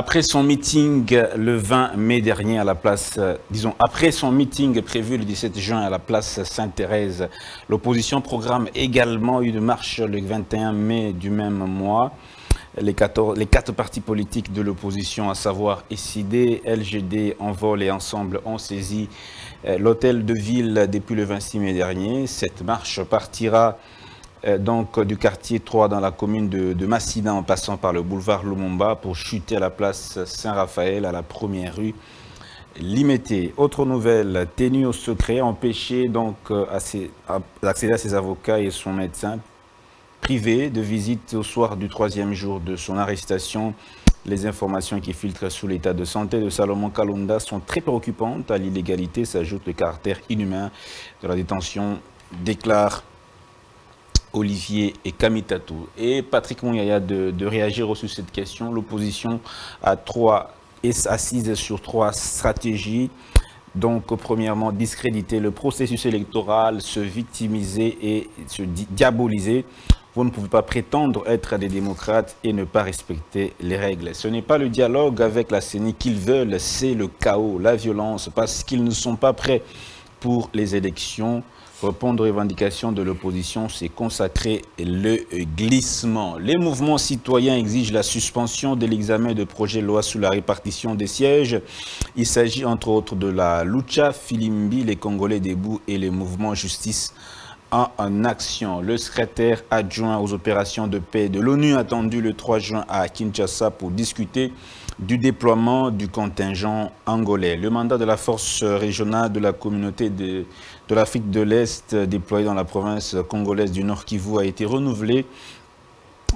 Après son meeting le 20 mai dernier à la place, après son meeting prévu le 17 juin à la place Sainte-Thérèse, l'opposition programme également une marche le 21 mai du même mois. Les quatre partis politiques de l'opposition, à savoir SID, LGD, Envol et Ensemble, ont saisi l'hôtel de ville depuis le 26 mai dernier. Cette marche partira donc du quartier 3 dans la commune de Massina en passant par le boulevard Lumumba pour chuter à la place Saint-Raphaël à la première rue Limété. Autre nouvelle, tenu au secret, empêché donc d'accéder à ses avocats et son médecin privé de visite au soir du 3e jour de son arrestation. Les informations qui filtrent sur l'état de santé de Salomon Kalonda sont très préoccupantes. À l'illégalité s'ajoute le caractère inhumain de la détention, déclare Olivier et Kamitatou. Et Patrick Mouyaya de réagir sur cette question. L'opposition est assise sur 3 stratégies. Donc, premièrement, discréditer le processus électoral, se victimiser et se diaboliser. Vous ne pouvez pas prétendre être des démocrates et ne pas respecter les règles. Ce n'est pas le dialogue avec la CENI qu'ils veulent, c'est le chaos, la violence, parce qu'ils ne sont pas prêts pour les élections. Répondre aux revendications de l'opposition, c'est consacrer le glissement. Les mouvements citoyens exigent la suspension de l'examen de projet de loi sur la répartition des sièges. Il s'agit entre autres de la Lucha, Filimbi, les Congolais debout et les mouvements justice en action. Le secrétaire adjoint aux opérations de paix de l'ONU attendu le 3 juin à Kinshasa pour discuter du déploiement du contingent angolais. Le mandat de la force régionale de la communauté de l'Afrique de l'Est déployée dans la province congolaise du Nord Kivu a été renouvelé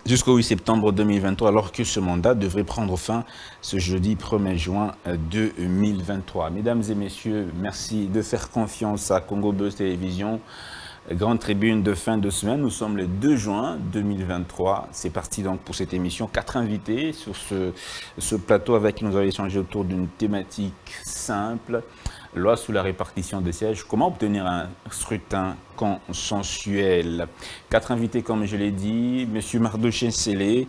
jusqu'au 8 septembre 2023, alors que ce mandat devrait prendre fin ce jeudi 1er juin 2023. Mesdames et messieurs, merci de faire confiance à Congo Buzz Télévision. Grande tribune de fin de semaine, nous sommes le 2 juin 2023. C'est parti donc pour cette émission. 4 invités sur ce plateau avec qui nous allons échanger autour d'une thématique simple. Loi sur la répartition des sièges. Comment obtenir un scrutin consensuel? 4 invités, comme je l'ai dit. Monsieur Mardoché Nsele,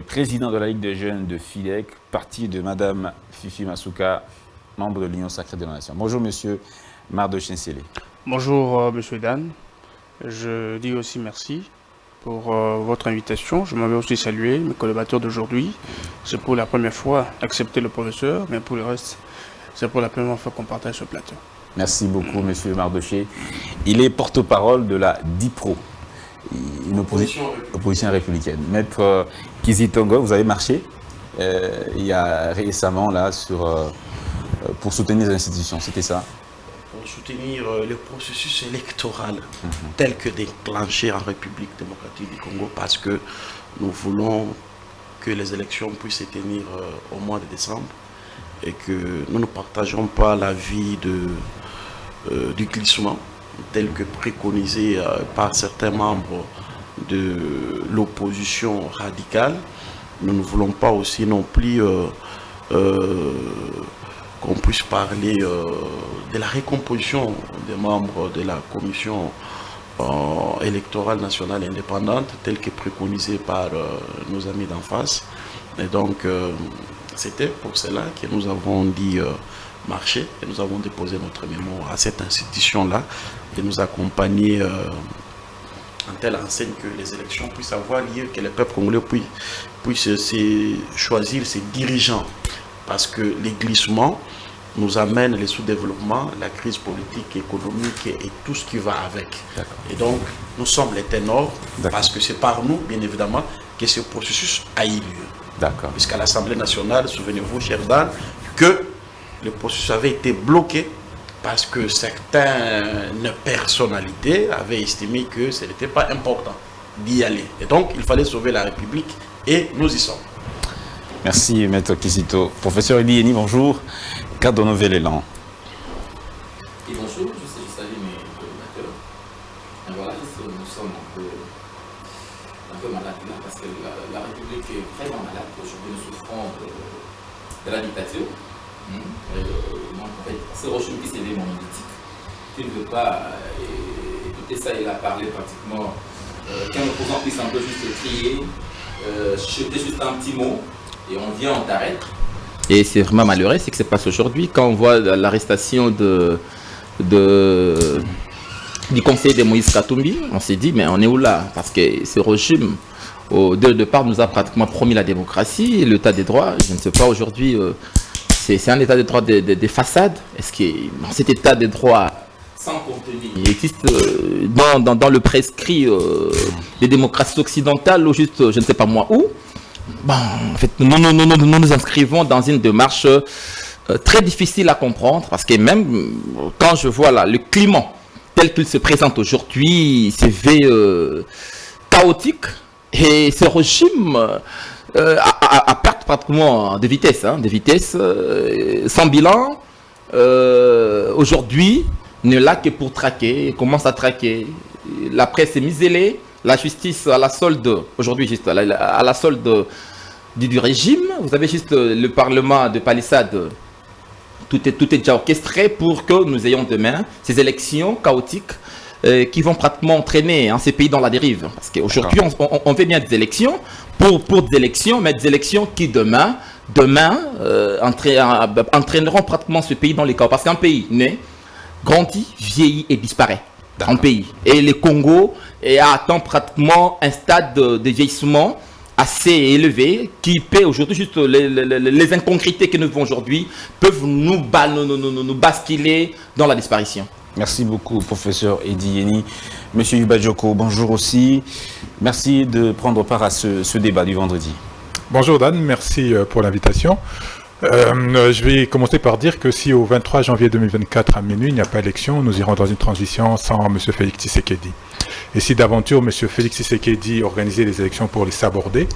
président de la Ligue des jeunes de FIDEC, parti de Madame Fifi Masuka, membre de l'Union sacrée de la Nation. Bonjour, Monsieur Mardoché Nsele. Bonjour, Monsieur Dan. Je dis aussi merci pour votre invitation. Je m'avais aussi salué mes collaborateurs d'aujourd'hui. C'est pour la première fois accepter le professeur, mais pour le reste, c'est pour la première fois qu'on partage ce plateau. Merci beaucoup, Monsieur Mardoché. Il est porte-parole de la DIPRO, une opposition républicaine. Maître Kizitongo, vous avez marché il y a récemment là pour soutenir les institutions, c'était ça? Soutenir le processus électoral tel que déclenché en République démocratique du Congo, parce que nous voulons que les élections puissent se tenir au mois de décembre et que nous ne partageons pas l'avis du glissement tel que préconisé par certains membres de l'opposition radicale. Nous ne voulons pas aussi non plus qu'on puisse parler de la récomposition des membres de la commission électorale nationale indépendante, telle que préconisée par nos amis d'en face. Et donc, c'était pour cela que nous avons dit marcher et nous avons déposé notre mémoire à cette institution-là de nous accompagner en telle enseigne que les élections puissent avoir lieu, que le peuple congolais puisse choisir ses dirigeants. Parce que les glissements nous amènent les sous-développements, la crise politique, économique et tout ce qui va avec. Et donc, nous sommes les ténors, parce que c'est par nous, bien évidemment, que ce processus a eu lieu. Puisqu'à l'Assemblée nationale, souvenez-vous, cher Dan, que le processus avait été bloqué parce que certaines personnalités avaient estimé que ce n'était pas important d'y aller. Et donc, il fallait sauver la République et nous y sommes. Merci, Maître Kizito. Professeur Elieni, bonjour. Cadre de Nouvel Élan. Et bonjour, je salue mes collaborateurs. Et voilà, nous sommes un peu malades là, parce que la République est vraiment malade. Aujourd'hui, nous souffrons de la dictature. Donc, en fait, c'est Rochou qui s'est dit mon politique. Tu ne veux pas écouter ça, il a parlé pratiquement qu'un opposant puisse un peu juste crier, jeter juste un petit mot, et on vient, on t'arrête. Et c'est vraiment malheureux ce qui se passe aujourd'hui quand on voit l'arrestation du conseiller de Moïse Katumbi. On s'est dit, mais on est où là? Parce que ce régime, dès le départ, nous a pratiquement promis la démocratie, l'état des droits. Je ne sais pas aujourd'hui, c'est un état de droit de façade. Est-ce que dans cet état de droit sans contenu, il existe dans le prescrit des démocraties occidentales, ou juste, je ne sais pas moi où? Bon, en fait, nous nous inscrivons dans une démarche très difficile à comprendre, parce que même quand je vois là, le climat tel qu'il se présente aujourd'hui, c'est chaotique, et ce régime a perte pratiquement de vitesse, sans bilan. Aujourd'hui, ne l'a que pour traquer, commence à traquer. La presse est muselée, la justice à la solde, aujourd'hui juste à la solde du régime. Vous avez juste le Parlement de Palissade, tout est déjà orchestré pour que nous ayons demain ces élections chaotiques qui vont pratiquement entraîner ces pays dans la dérive. Parce qu'aujourd'hui, on fait bien des élections pour des élections, mais des élections qui demain entraîneront pratiquement ce pays dans les chaos. Parce qu'un pays naît, grandit, vieillit et disparaît. Un pays. Et le Congo atteint pratiquement un stade de vieillissement assez élevé qui paie aujourd'hui juste les incongruités que nous vivons aujourd'hui peuvent nous basculer dans la disparition. Merci beaucoup, professeur Eddy Yeni. Monsieur Yuba Djoko, bonjour aussi. Merci de prendre part à ce débat du vendredi. Bonjour Dan, merci pour l'invitation. Je vais commencer par dire que si au 23 janvier 2024 à minuit il n'y a pas élection, nous irons dans une transition sans M. Félix Tshisekedi. Et si d'aventure M. Félix Tshisekedi organisait les élections pour les saborder,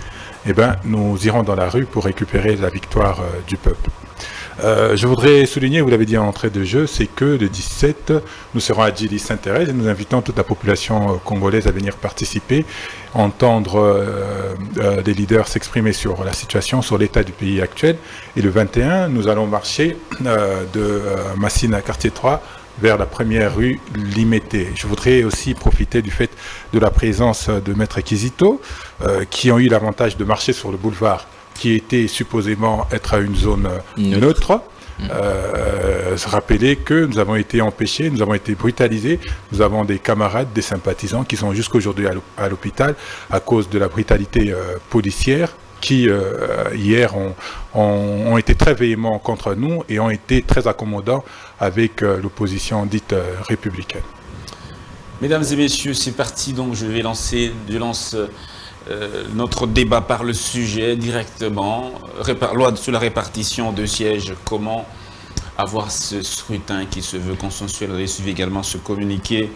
eh ben, nous irons dans la rue pour récupérer la victoire du peuple. Je voudrais souligner, vous l'avez dit en entrée de jeu, c'est que le 17, nous serons à Djili-Sainte-Thérèse et nous invitons toute la population congolaise à venir participer, entendre des leaders s'exprimer sur la situation, sur l'état du pays actuel. Et le 21, nous allons marcher de Massine à Quartier 3 vers la première rue Limété. Je voudrais aussi profiter du fait de la présence de Maître Kizito, qui ont eu l'avantage de marcher sur le boulevard qui était supposément être à une zone neutre. Rappeler que nous avons été empêchés, nous avons été brutalisés, nous avons des camarades, des sympathisants qui sont jusqu'aujourd'hui à l'hôpital à cause de la brutalité policière qui, hier, ont été très véhéments contre nous et ont été très accommodants avec l'opposition dite républicaine. Mesdames et messieurs, c'est parti, donc je lance notre débat par le sujet directement. Loi sur la répartition de sièges, comment avoir ce scrutin qui se veut consensuel. Vous avez suivi également ce communiqué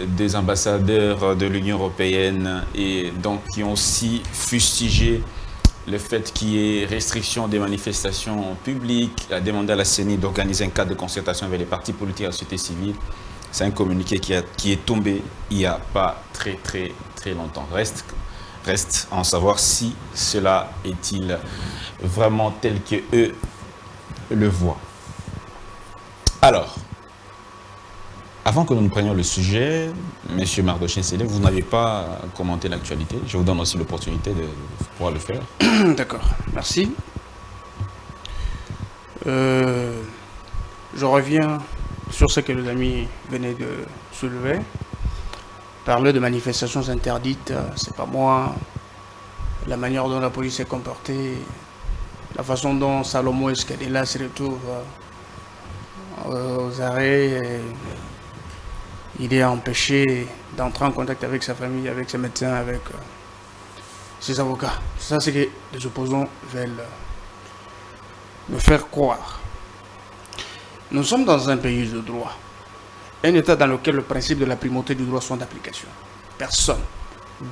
des ambassadeurs de l'Union européenne et donc qui ont aussi fustigé le fait qu'il y ait restriction des manifestations publiques, a demandé à la CENI d'organiser un cadre de concertation avec les partis politiques et la société civile. C'est un communiqué qui est tombé il n'y a pas très longtemps. Reste à en savoir si cela est-il vraiment tel que eux le voient. Alors, avant que nous ne prenions le sujet, M. Mardochée Sélé, vous n'avez pas commenté l'actualité. Je vous donne aussi l'opportunité de pouvoir le faire. D'accord, merci. Je reviens sur ce que les amis venaient de soulever. Parler de manifestations interdites, c'est pas moi. La manière dont la police s'est comportée, la façon dont Salomon Escadella se retrouve aux arrêts, il est empêché d'entrer en contact avec sa famille, avec ses médecins, avec ses avocats. Ça, c'est que les opposants veulent me faire croire. Nous sommes dans un pays de droit. Un État dans lequel le principe de la primauté du droit sont d'application. Personne,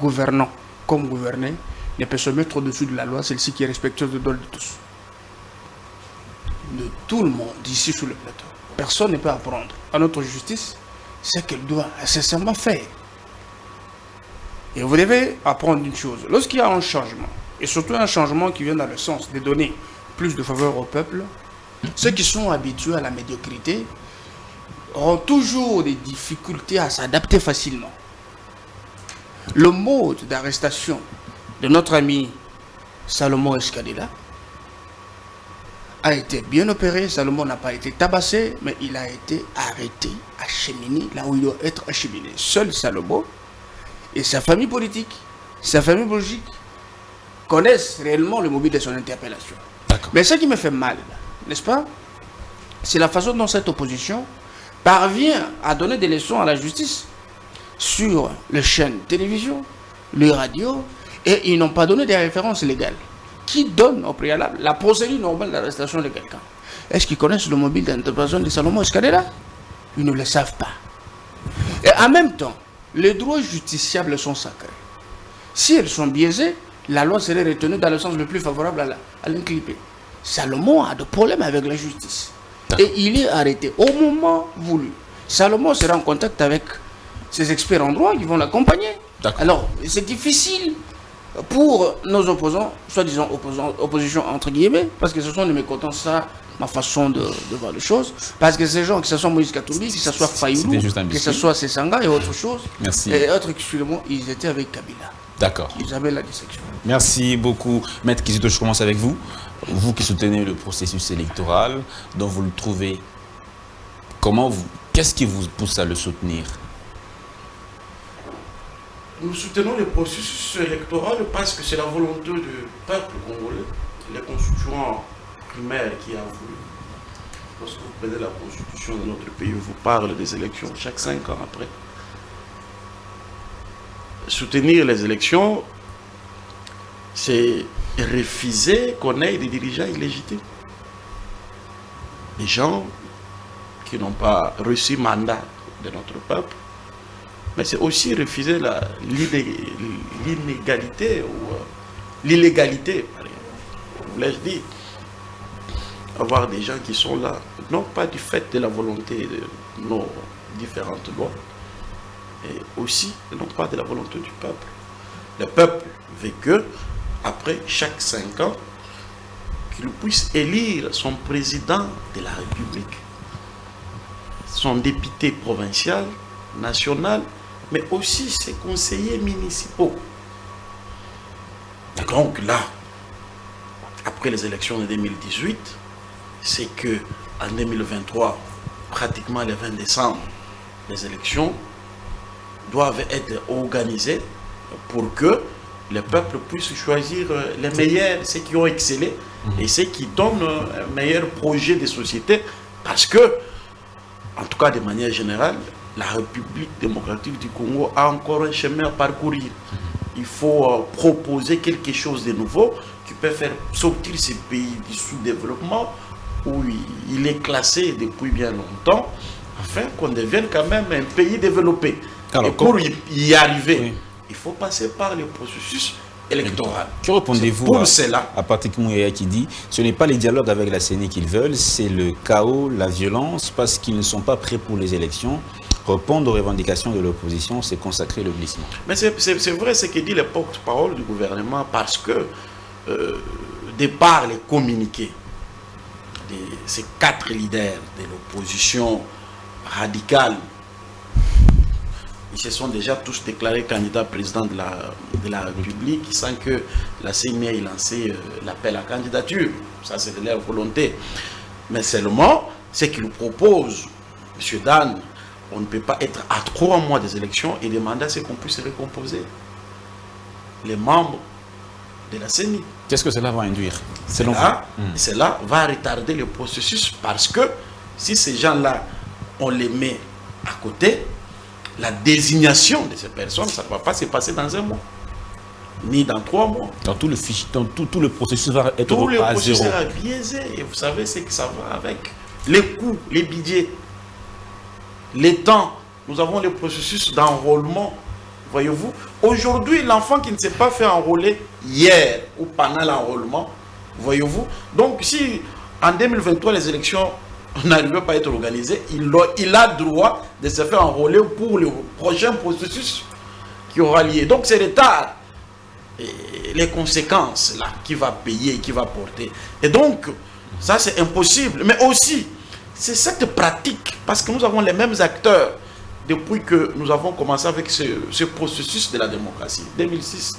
gouvernant comme gouverné, ne peut se mettre au-dessus de la loi, celle-ci qui est respectueuse de droits de tous. De tout le monde, ici sur le plateau. Personne ne peut apprendre à notre justice ce qu'elle doit nécessairement faire. Et vous devez apprendre une chose. Lorsqu'il y a un changement, et surtout un changement qui vient dans le sens de donner plus de faveur au peuple, ceux qui sont habitués à la médiocrité auront toujours des difficultés à s'adapter facilement. Le mode d'arrestation de notre ami Salomon Escadella a été bien opéré, Salomon n'a pas été tabassé, mais il a été arrêté, acheminé là où il doit être acheminé. Seul Salomon et sa famille politique, sa famille biologique connaissent réellement le mobile de son interpellation. Mais ce qui me fait mal, n'est-ce pas, c'est la façon dont cette opposition parvient à donner des leçons à la justice sur les chaînes de télévision, les radios, et ils n'ont pas donné des références légales qui donnent au préalable la procédure normale d'arrestation de quelqu'un. Est-ce qu'ils connaissent le mobile d'interpellation de Salomon Escadera? Ils ne le savent pas. Et en même temps, les droits justiciables sont sacrés. Si elles sont biaisées, la loi serait retenue dans le sens le plus favorable à l'inculpé. Salomon a des problèmes avec la justice. Et il est arrêté au moment voulu. Salomon sera en contact avec ses experts en droit qui vont l'accompagner. Alors, c'est difficile pour nos opposants, soi-disant opposition entre guillemets, parce que ce sont des mécontents, ça, ma façon de voir les choses, parce que ces gens, que ce soit Moïse Katumbi, que ce soit Fayoulou, que ce soit Sessanga et autre chose, et autres, excusez-moi, ils étaient avec Kabila. D'accord. Ils avaient la dissection. Merci beaucoup. Maître Kizito, je commence avec vous. Vous qui soutenez le processus électoral, dont vous le trouvez, qu'est-ce qui vous pousse à le soutenir? Nous soutenons le processus électoral parce que c'est la volonté du peuple congolais, les constituants primaires qui a voulu. Lorsque vous prenez la constitution de notre pays, vous parle des élections chaque 5 ans après. Soutenir les élections, c'est refuser qu'on ait des dirigeants illégitimes. Des gens qui n'ont pas reçu mandat de notre peuple. Mais c'est aussi refuser l'inégalité ou l'illégalité, voulais-je dire. Avoir des gens qui sont là, non pas du fait de la volonté de nos différentes lois, et aussi non pas de la volonté du peuple. Le peuple veut que, après chaque 5 ans, qu'il puisse élire son président de la République, son député provincial, national, mais aussi ses conseillers municipaux. Donc là, après les élections de 2018, c'est que en 2023, pratiquement le 20 décembre, les élections doivent être organisées pour que le peuple puisse choisir les meilleurs, ceux qui ont excellé et ceux qui donnent un meilleur projet de société, parce que, en tout cas de manière générale, la République démocratique du Congo a encore un chemin à parcourir. Il faut proposer quelque chose de nouveau qui peut faire sortir ce pays du sous-développement où il est classé depuis bien longtemps, afin qu'on devienne quand même un pays développé. Alors, et pour y arriver, il faut passer par le processus électoral. Que répondez-vous à Patrick Mouyaya qui dit ce n'est pas les dialogues avec la CENI qu'ils veulent, c'est le chaos, la violence, parce qu'ils ne sont pas prêts pour les élections. Répondre aux revendications de l'opposition, c'est consacrer le glissement. Mais c'est vrai ce que dit le porte-parole du gouvernement, parce que, de par les communiqués de ces 4 leaders de l'opposition radicale, ils se sont déjà tous déclarés candidats président de la République, sans que la CENI ait lancé l'appel à candidature. Ça, c'est de leur volonté. Mais seulement, ce qu'ils proposent, M. Dan, on ne peut pas être à 3 mois des élections et demander à ce qu'on puisse recomposer les membres de la CENI. Qu'est-ce que cela va induire? Cela va retarder le processus, parce que si ces gens-là, on les met à côté, la désignation de ces personnes, ça ne va pas se passer dans 1 mois, ni dans 3 mois. Dans tout le processus va être tout le à processus zéro. sera biaisé, et vous savez ce que ça va avec. Les coûts, les budgets, les temps. Nous avons le processus d'enrôlement, voyez-vous. Aujourd'hui, l'enfant qui ne s'est pas fait enrôler hier ou pendant l'enrôlement, voyez-vous. Donc si en 2023 les élections n'arrivaient pas à être organisées, il a droit de se faire enrôler pour le prochain processus qui aura lieu. Donc c'est retard. Et les conséquences là qui va payer, qui va porter. Et donc ça c'est impossible. Mais aussi c'est cette pratique, parce que nous avons les mêmes acteurs depuis que nous avons commencé avec ce processus de la démocratie. 2006,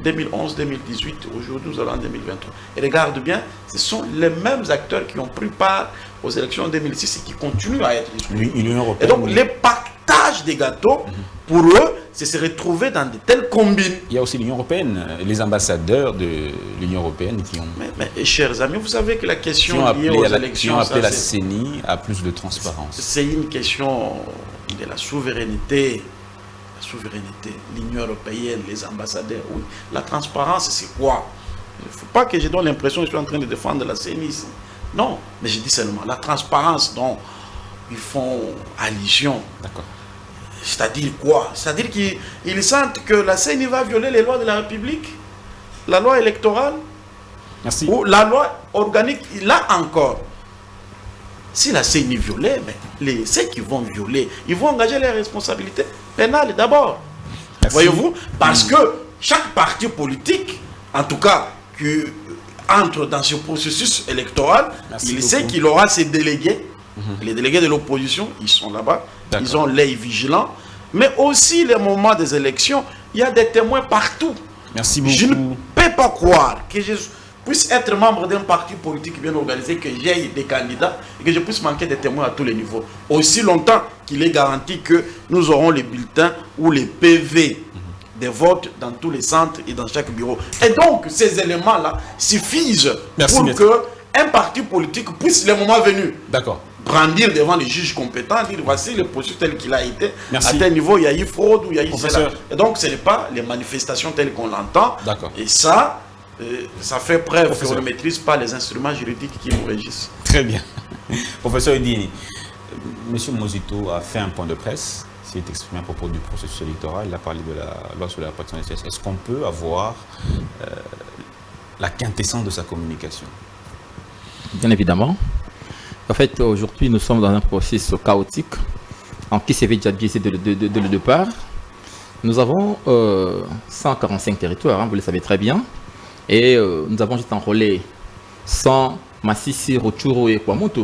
2011, 2018, aujourd'hui nous allons en 2023. Et regarde bien, ce sont les mêmes acteurs qui ont pris part aux élections en 2006 et qui continuent à être exclus. L'Union européenne. Et donc, les partages des gâteaux, pour eux, c'est se retrouver dans de telles combines. Il y a aussi l'Union européenne, les ambassadeurs de l'Union européenne qui ont, Mais chers amis, vous savez que la question liée aux élections, qui ont appelé la CENI à plus de transparence. C'est une question de la souveraineté. La souveraineté, l'Union européenne, les ambassadeurs, oui. La transparence, c'est quoi? Il ne faut pas que je donne l'impression que je suis en train de défendre la CENI ici. Non, mais je dis seulement la transparence dont ils font allusion. D'accord. C'est-à-dire quoi? C'est-à-dire qu'ils sentent que la CENI va violer les lois de la République, la loi électorale, Merci. ou la loi organique. Là encore, si la CENI violait, mais ceux qui vont violer, ils vont engager les responsabilités pénales d'abord. Voyez-vous? Parce que chaque parti politique, en tout cas, qui entre dans ce processus électoral, il sait qu'il aura ses délégués. Les délégués de l'opposition, ils sont là-bas. Ils ont l'œil vigilant. Mais aussi, les moments des élections, il y a des témoins partout. Merci beaucoup. Je ne peux pas croire que je puisse être membre d'un parti politique bien organisé, que j'ai des candidats et que je puisse manquer des témoins à tous les niveaux. Aussi longtemps qu'il est garanti que nous aurons les bulletins ou les PV des votes dans tous les centres et dans chaque bureau. Et donc, ces éléments-là suffisent pour qu'un parti politique puisse, le moment venu, brandir devant les juges compétents, dire voici le processus tel qu'il a été, à tel niveau il y a eu fraude ou il y a eu cela. Et donc ce n'est pas les manifestations telles qu'on l'entend. Et ça, ça fait preuve qu'on ne maîtrise pas les instruments juridiques qui nous régissent. Très bien. Professeur Edini, M. Mosito a fait un point de presse, s'il est exprimé à propos du processus électoral, il a parlé de la loi sur la répartition des sièges. Est-ce qu'on peut avoir la quintessence de sa communication? Bien évidemment. En fait, aujourd'hui, nous sommes dans un processus chaotique, en qui s'est déjà biaisé dès le départ. Nous avons 145 territoires, hein, vous le savez très bien, et nous avons juste enrôlé 100 Massissi, Rutshuru et Kwamotu.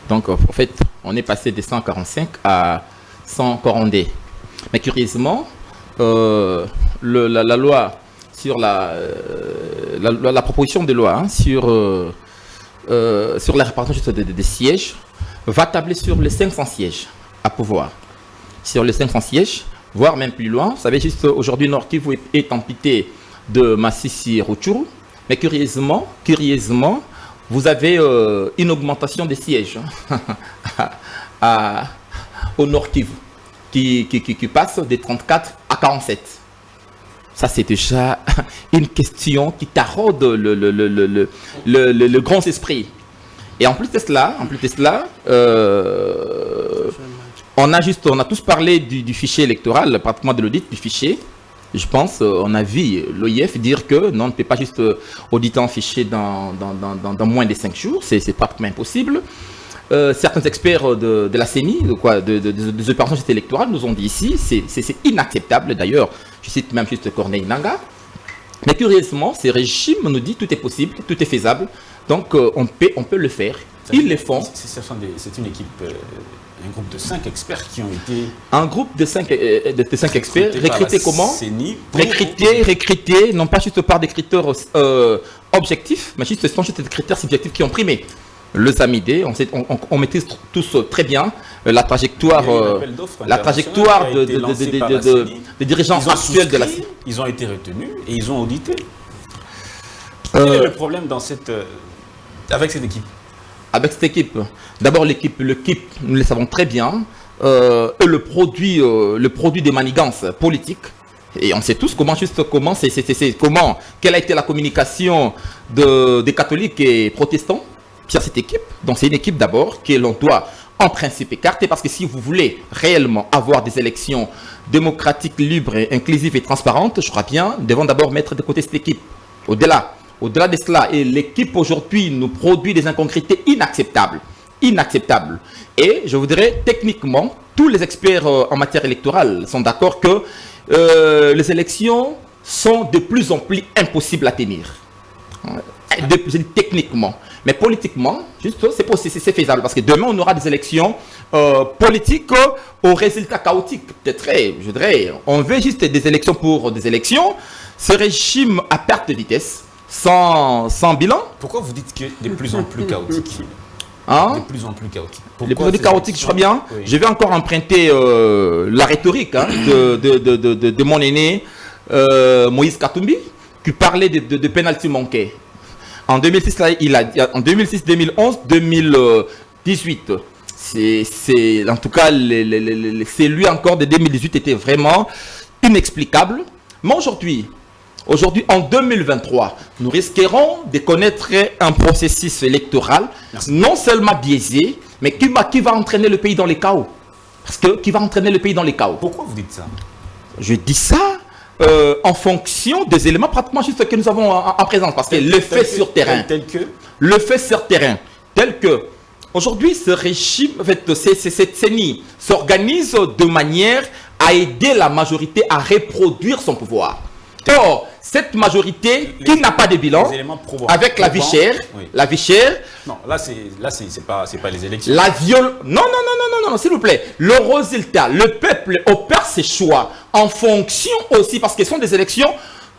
Donc, en fait, on est passé de 145 à 100 Korondé. Mais curieusement, la loi sur la proposition de loi hein, sur la répartition des sièges va tabler sur les 500 sièges à pouvoir. Sur les 500 sièges, voire même plus loin. Vous savez, juste aujourd'hui, Nord Kivu est amputé de Massissi et Rutshuru. Mais curieusement, vous avez une augmentation des sièges au Nord Kivu qui passe de 34 à 47. Ça, c'est déjà une question qui taraude le grand esprit. Et en plus de cela, on a tous parlé du fichier électoral, pratiquement de l'audit du fichier. Je pense, on a vu l'OIF dire que non, on ne peut pas juste auditer un fichier dans moins de 5 jours, c'est pratiquement impossible. Certains experts de la CENI, des opérations électorales, nous ont dit ici, c'est inacceptable. D'ailleurs, je cite même juste Corneille Nangaa. Mais curieusement, ces régimes nous disent tout est possible, tout est faisable, donc on peut le faire. Ils le font. C'est une équipe, un groupe de 5 experts qui ont été... Un groupe de 5 experts, recrutés comment? Recrutés, non pas juste par des critères objectifs, mais juste des critères subjectifs qui ont primé. Le SAMIDé, on maîtrise tous très bien la trajectoire des dirigeants actuels de la CENI. Ils ont été retenus et ils ont audité. Quel est le problème avec cette équipe? Avec cette équipe, d'abord l'équipe, nous le savons très bien, est le produit des manigances politiques. Et on sait tous quelle a été la communication des catholiques et protestants sur cette équipe. Donc c'est une équipe d'abord que l'on doit en principe écarter, parce que si vous voulez réellement avoir des élections démocratiques, libres, inclusives et transparentes, je crois bien, nous devons d'abord mettre de côté cette équipe. Au-delà de cela, et l'équipe aujourd'hui nous produit des incongruités inacceptables. Et je vous dirais, techniquement, tous les experts en matière électorale sont d'accord que les élections sont de plus en plus impossibles à tenir. Je dis techniquement. Mais politiquement, juste, c'est faisable. Parce que demain, on aura des élections politiques aux résultats chaotiques. Peut-être, je dirais, on veut juste des élections pour des élections. Ce régime à perte de vitesse, sans bilan. Pourquoi vous dites que de plus en plus chaotique? Hein? De plus en plus chaotique. Les plus chaotiques, je crois bien. Oui. Je vais encore emprunter la rhétorique de mon aîné Moïse Katumbi, qui parlait de pénalty manqué. En 2006, en 2006, 2011, 2018. En tout cas, c'est lui encore de 2018 était vraiment inexplicable. Mais aujourd'hui, en 2023, nous risquerons de connaître un processus électoral non seulement biaisé, mais qui va entraîner le pays dans les chaos. Qui va entraîner le pays dans les chaos. Pourquoi vous dites ça? Je dis ça en fonction des éléments pratiquement juste que nous avons en présence. Parce que le fait sur terrain, tel que aujourd'hui, ce régime, en fait, cette CENI s'organise de manière à aider la majorité à reproduire son pouvoir. Or, cette majorité qui n'a pas de bilan, avec la vie chère, Non, là c'est pas les élections. Non, s'il vous plaît. Le résultat, le peuple opère ses choix en fonction aussi, parce que ce sont des élections,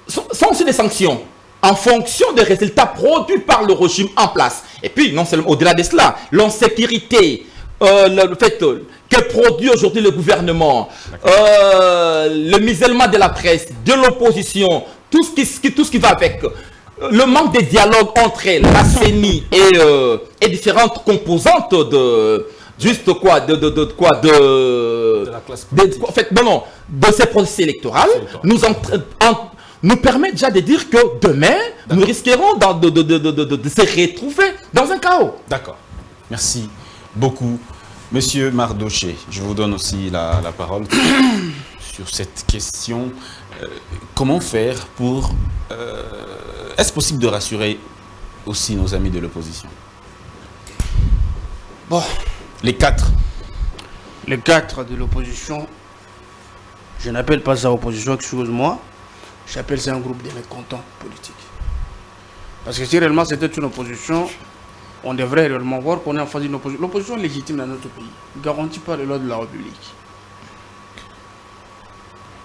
sont aussi des sanctions, en fonction des résultats produits par le régime en place. Et puis, non seulement au-delà de cela, l'insécurité, le fait que produit aujourd'hui le gouvernement, le musellement de la presse, de l'opposition, tout ce qui va avec, le manque de dialogue entre la CENI et différentes composantes de la classe de ces processus électoraux, nous permet déjà de dire que demain, nous risquerons de se retrouver dans un chaos. D'accord. Merci beaucoup. Monsieur Mardoché, je vous donne aussi la parole sur cette question. Comment faire pour... est-ce possible de rassurer aussi nos amis de l'opposition? Bon. Les quatre. Les quatre de l'opposition, je n'appelle pas ça opposition, excuse-moi. J'appelle ça un groupe de mécontents politiques. Parce que si réellement c'était une opposition, on devrait réellement voir qu'on est en face d'une opposition. L'opposition légitime dans notre pays, garantie par le loi de la République.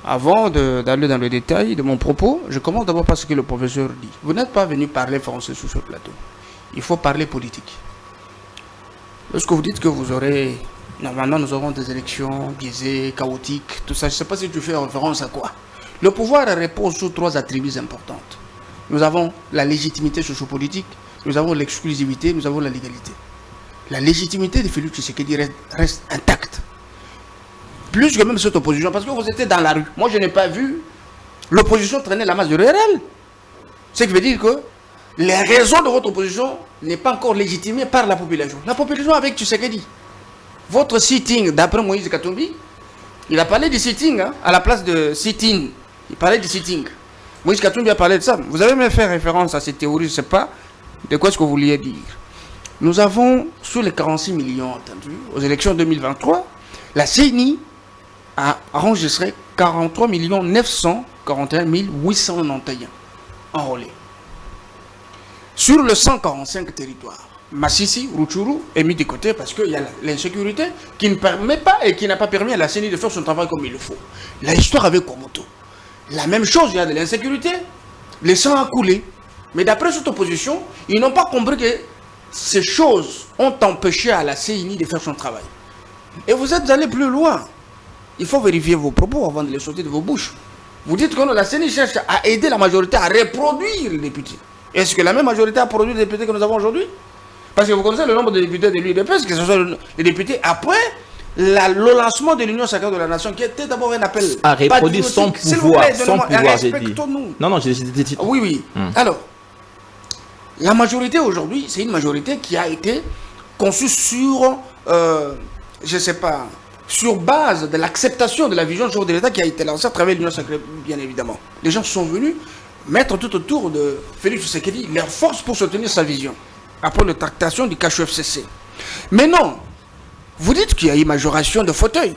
Avant d'aller dans le détail de mon propos, je commence d'abord par ce que le professeur dit. Vous n'êtes pas venu parler français sur ce plateau. Il faut parler politique. Lorsque vous dites que vous aurez... Normalement, nous aurons des élections biaisées, chaotiques, tout ça. Je ne sais pas si tu fais référence à quoi. Le pouvoir repose sur trois attributs importantes. Nous avons la légitimité sociopolitique, nous avons l'exclusivité, nous avons la légalité. La légitimité de Félix Tshisekedi reste intacte. Plus que même cette opposition, parce que vous étiez dans la rue. Moi, je n'ai pas vu l'opposition traîner la masse de RL. Ce qui veut dire que les raisons de votre opposition n'est pas encore légitimée par la population. La population avec Tshisekedi. Votre sitting, d'après Moïse Katumbi, il a parlé du sitting, hein, à la place de sit-in. Il parlait du sitting. Moïse Katumbi a parlé de ça. Vous avez même fait référence à cette théorie, je ne sais pas de quoi est-ce que vous vouliez dire. Nous avons, sur les 46 millions entendus, aux élections 2023, la CENI a enregistré 43 941 891 enrôlés. Sur le 145 territoires, Massissi, Rutshuru est mis de côté parce qu'il y a l'insécurité qui ne permet pas et qui n'a pas permis à la CENI de faire son travail comme il le faut. La histoire avec Komoto. La même chose, il y a de l'insécurité, le sang a coulé. Mais d'après cette opposition, ils n'ont pas compris que ces choses ont empêché à la CENI de faire son travail. Et vous êtes allé plus loin. Il faut vérifier vos propos avant de les sortir de vos bouches. Vous dites que la CENI cherche à aider la majorité à reproduire les députés. Est-ce que la même majorité a produit les députés que nous avons aujourd'hui? Parce que vous connaissez le nombre de députés de l'UDPS, que ce soit les députés après le lancement de l'Union sacrée de la nation, qui était d'abord un appel à reproduire son pouvoir, j'ai dit. Non, j'ai dit. Oui. Alors, la majorité aujourd'hui, c'est une majorité qui a été conçue sur, je ne sais pas, sur base de l'acceptation de la vision de l'État qui a été lancée à travers l'Union sacrée, bien évidemment. Les gens sont venus mettre tout autour de Félix Tshisekedi leurs forces pour soutenir sa vision, après la tractation du KHFCC. Mais non, vous dites qu'il y a eu majoration de fauteuils.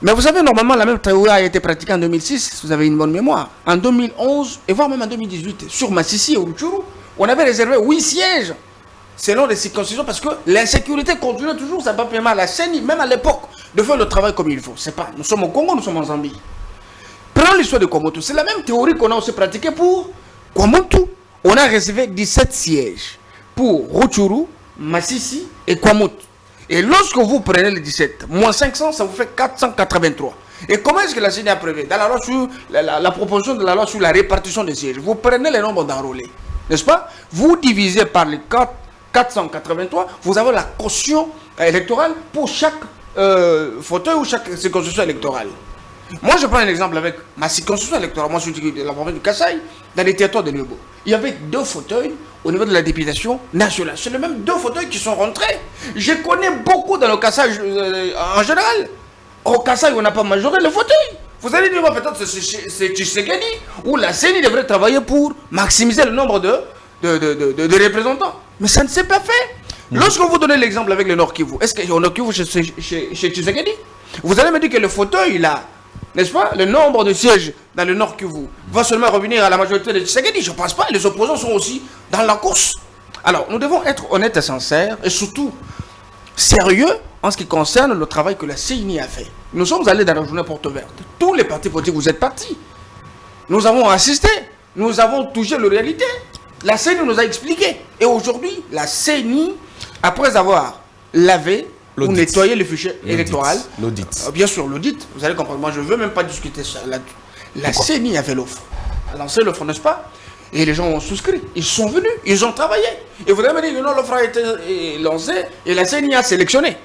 Mais vous savez, normalement, la même théorie a été pratiquée en 2006, vous avez une bonne mémoire. En 2011, et voire même en 2018, sur Massissi et Rutshuru, on avait réservé 8 sièges selon les circonscriptions parce que l'insécurité continue toujours, ça ne va pas permettre à la CENI, même à l'époque, de faire le travail comme il faut. C'est pas, nous sommes au Congo, nous sommes en Zambie. Prenons l'histoire de Kwamotu. C'est la même théorie qu'on a aussi pratiquée pour Kwamotu. On a réservé 17 sièges pour Rutshuru, Masisi et Kwamotu. Et lorsque vous prenez les 17, moins 500, ça vous fait 483. Et comment est-ce que la CENI a prévu? Dans la loi sur la proposition de la loi sur la répartition des sièges, vous prenez les nombres d'enrôlés, n'est-ce pas? Vous divisez par les 483, vous avez la caution électorale pour chaque fauteuil ou chaque circonscription électorale. Moi, je prends un exemple avec ma circonscription électorale. Moi, je suis de la province du Kasaï, dans les territoires de Nuebo. Il y avait 2 fauteuils au niveau de la députation nationale. C'est les mêmes 2 fauteuils qui sont rentrés. Je connais beaucoup dans le Kasaï en général. Au Kasaï, on n'a pas majoré le fauteuil. Vous allez dire, peut-être c'est Tshisekedi, où la CENI devrait travailler pour maximiser le nombre de représentants. Mais ça ne s'est pas fait. Lorsque vous donnez l'exemple avec le Nord Kivu, est-ce que au Nord Kivu, chez Tshisekedi, vous allez me dire que le fauteuil, là, n'est-ce pas, le nombre de sièges dans le Nord Kivu va seulement revenir à la majorité de Tshisekedi? Je ne pense pas. Les opposants sont aussi dans la course. Alors, nous devons être honnêtes et sincères, et surtout sérieux en ce qui concerne le travail que la CENI a fait. Nous sommes allés dans la journée porte verte. Tous les partis politiques, vous êtes partis. Nous avons assisté. Nous avons touché la réalité. La CENI nous a expliqué. Et aujourd'hui, la CENI, après avoir lavé ou nettoyer le fichier électoral. L'audit. Bien sûr, l'audit. Vous allez comprendre. Moi, je ne veux même pas discuter ça. La CENI a fait l'offre. A lancé l'offre, n'est-ce pas? Et les gens ont souscrit. Ils sont venus. Ils ont travaillé. Et vous allez me dire que non, l'offre a été lancée et la CENI a sélectionné.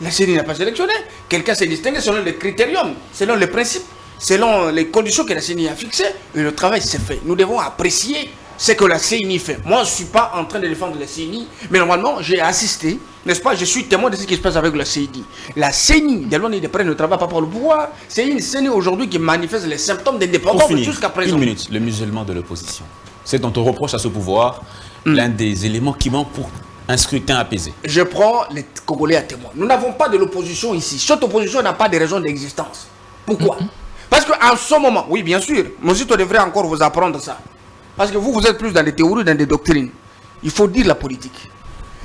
La CENI n'a pas sélectionné. Quelqu'un s'est distingué selon les critériums, selon les principes, selon les conditions que la CENI a fixées. Et le travail s'est fait. Nous devons apprécier ce que la CENI fait. Moi, je ne suis pas en train de défendre la CENI, mais normalement, j'ai assisté, n'est-ce pas? Je suis témoin de ce qui se passe avec la CENI. La CENI, dès lors ne travaille pas pour le pouvoir. C'est une CENI aujourd'hui qui manifeste les symptômes d'indépendance jusqu'à présent. Une minute, le musulman de l'opposition. C'est dont on reproche à ce pouvoir l'un des éléments qui manquent pour un scrutin apaisé. Je prends les Congolais à témoin. Nous n'avons pas de l'opposition ici. Cette opposition n'a pas de raison d'existence. Pourquoi? Parce qu'en ce moment, oui, bien sûr, Mosito devrait encore vous apprendre ça. Parce que vous êtes plus dans des théories, dans des doctrines. Il faut dire la politique.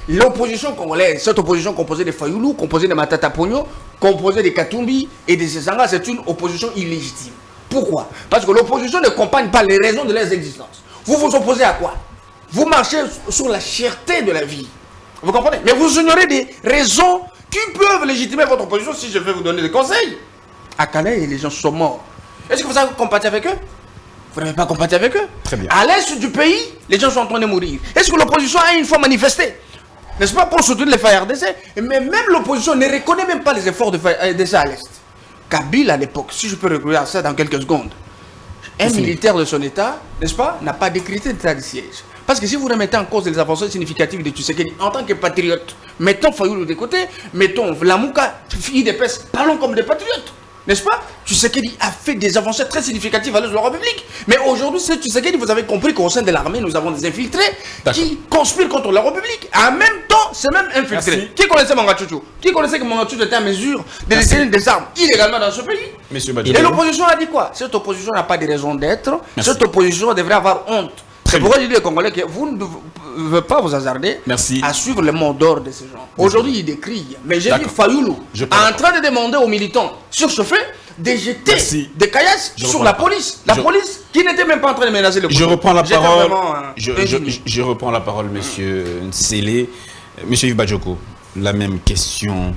L'opposition congolaise, cette opposition composée de Fayoulou, composée de Matata Pogno, composée de Katumbi et de Sesanga, c'est une opposition illégitime. Pourquoi? Parce que l'opposition n'accompagne pas les raisons de leur existence. Vous vous opposez à quoi? Vous marchez sur la cherté de la vie. Vous comprenez? Mais vous ignorez des raisons qui peuvent légitimer votre opposition si je vais vous donner des conseils. À Calais, les gens sont morts. Est-ce que vous avez compati avec eux? Vous n'avez pas compati avec eux? Très bien. À l'est du pays, les gens sont en train de mourir. Est-ce que l'opposition a une fois manifesté? N'est-ce pas, pour soutenir les FARDC? Mais même l'opposition ne reconnaît même pas les efforts de FARDC à l'est. Kabila à l'époque, si je peux regarder ça dans quelques secondes, un militaire de son état, n'est-ce pas, n'a pas décrété d'état de siège. Parce que si vous remettez en cause les avancées significatives de Tshisekedi en tant que patriote, mettons Fayoulou de côté, mettons Vlamouka, fille des pestes, parlons comme des patriotes. N'est-ce pas? Tshisekedi a fait des avancées très significatives à l'est de la République. Mais aujourd'hui, c'est Tshisekedi, vous avez compris qu'au sein de l'armée, nous avons des infiltrés qui conspirent contre la République. En même temps, c'est même infiltré. Merci. Qui connaissait Mangachuchu? Qui connaissait que Mangachuchu était en mesure de détenir des armes illégalement dans ce pays? Monsieur Et Badjoko. l'opposition a dit quoi? Cette opposition n'a pas de raison d'être. Merci. Cette opposition devrait avoir honte. C'est pourquoi je dis aux Congolais que vous ne devez pas vous hasarder Merci. à suivre le mot d'ordre de ces gens. Aujourd'hui, ils décrient. Mais j'ai vu D'accord. Fayoulou Je en comprends. train de demander aux militants sur ce fait de jeter Merci. des caillasses Je sur reprends la la parole. police. La Je- police qui n'était même pas en train de menacer le Je pouvoir. reprends la J'étais parole. vraiment, indigné. Je reprends la parole, monsieur Nsele. Monsieur Yves Badjoko, la même question.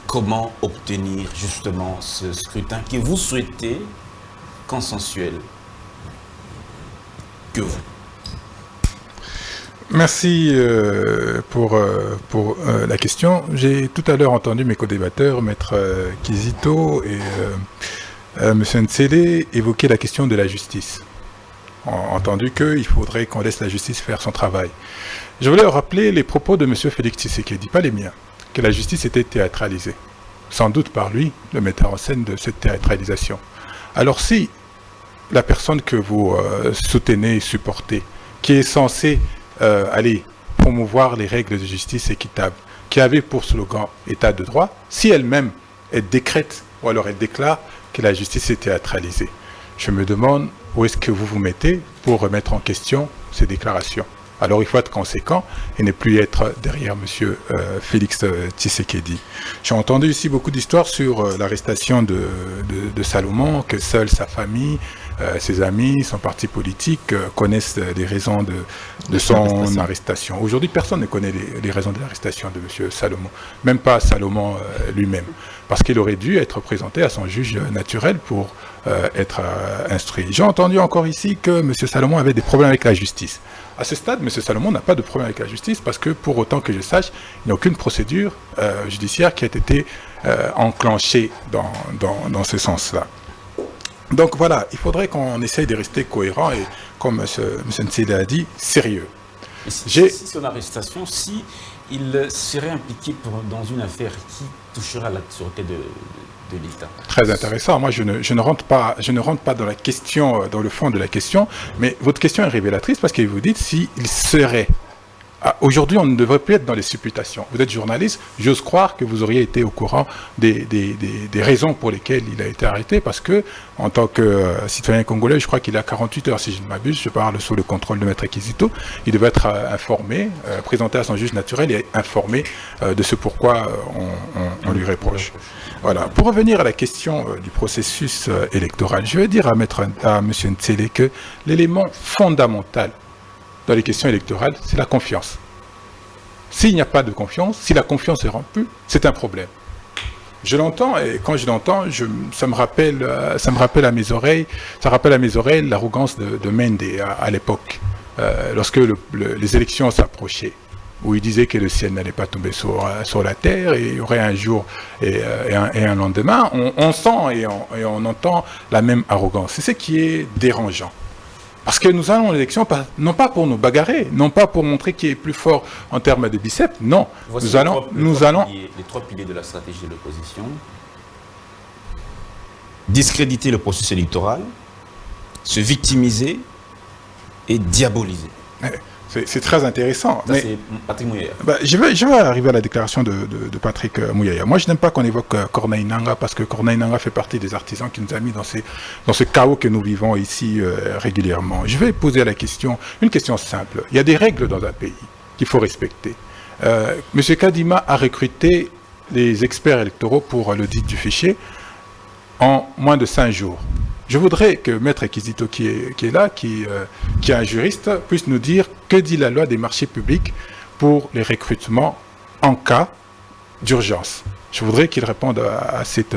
Comment obtenir justement ce scrutin que vous souhaitez consensuel que vous? Merci pour la question. J'ai tout à l'heure entendu mes co-débatteurs, Maître Kizito et M. Nsele, évoquer la question de la justice. Entendu qu'il faudrait qu'on laisse la justice faire son travail. Je voulais rappeler les propos de M. Félix Tshisekedi, pas les miens, que la justice était théâtralisée. Sans doute par lui, le metteur en scène de cette théâtralisation. Alors si la personne que vous soutenez, supportez, qui est censée aller promouvoir les règles de justice équitable, qui avait pour slogan État de droit, si elle-même elle décrète ou alors elle déclare que la justice est théâtralisée. Je me demande où est-ce que vous vous mettez pour remettre en question ces déclarations. Alors il faut être conséquent et ne plus être derrière M. Félix Tshisekedi. J'ai entendu ici beaucoup d'histoires sur l'arrestation de Salomon, que seule sa famille, ses amis, son parti politique connaissent les raisons de son arrestation. Aujourd'hui, personne ne connaît les raisons de l'arrestation de M. Salomon, même pas Salomon lui-même, parce qu'il aurait dû être présenté à son juge naturel pour être instruit. J'ai entendu encore ici que M. Salomon avait des problèmes avec la justice. À ce stade, M. Salomon n'a pas de problème avec la justice parce que, pour autant que je sache, il n'y a aucune procédure judiciaire qui a été enclenchée dans ce sens-là. Donc voilà, il faudrait qu'on essaye de rester cohérent et, comme M. Ntsele a dit, sérieux. Si son arrestation, si il serait impliqué dans une affaire qui touchera la sûreté de l'État. Très intéressant. Moi, je ne rentre pas dans la question, dans le fond de la question, mais votre question est révélatrice parce que vous dites s'il serait. Aujourd'hui, on ne devrait plus être dans les supputations. Vous êtes journaliste, j'ose croire que vous auriez été au courant des raisons pour lesquelles il a été arrêté, parce que, en tant que citoyen congolais, je crois qu'il a 48 heures, si je ne m'abuse, je parle sous le contrôle de Maître Kizito, il devait être informé, présenté à son juge naturel et informé de ce pourquoi on lui reproche. Voilà. Pour revenir à la question du processus électoral, je vais dire à M. Ntsele que l'élément fondamental dans les questions électorales, c'est la confiance. S'il n'y a pas de confiance, si la confiance est rompue, c'est un problème. Je l'entends, et quand je l'entends, ça me rappelle à mes oreilles l'arrogance de Mende à l'époque, lorsque les élections s'approchaient, où il disait que le ciel n'allait pas tomber sur la terre, et il y aurait un jour et un lendemain. On sent et on entend la même arrogance. C'est ce qui est dérangeant. Parce que nous allons à l'élection, non pas pour nous bagarrer, non pas pour montrer qui est plus fort en termes de biceps, non. Voici les trois piliers de la stratégie de l'opposition. Discréditer le processus électoral, se victimiser et diaboliser. C'est très intéressant. Ça, c'est Patrick Mouyaya. Je vais arriver à la déclaration de Patrick Mouyaya. Moi, je n'aime pas qu'on évoque Corneille Nangaa, parce que Corneille Nangaa fait partie des artisans qui nous a mis dans ce chaos que nous vivons ici régulièrement. Je vais poser une question simple. Il y a des règles dans un pays qu'il faut respecter. M. Kadima a recruté les experts électoraux pour l'audit du fichier en moins de 5 jours. Je voudrais que Maître Kizito, qui est là, qui est un juriste, puisse nous dire que dit la loi des marchés publics pour les recrutements en cas d'urgence. Je voudrais qu'il réponde à cette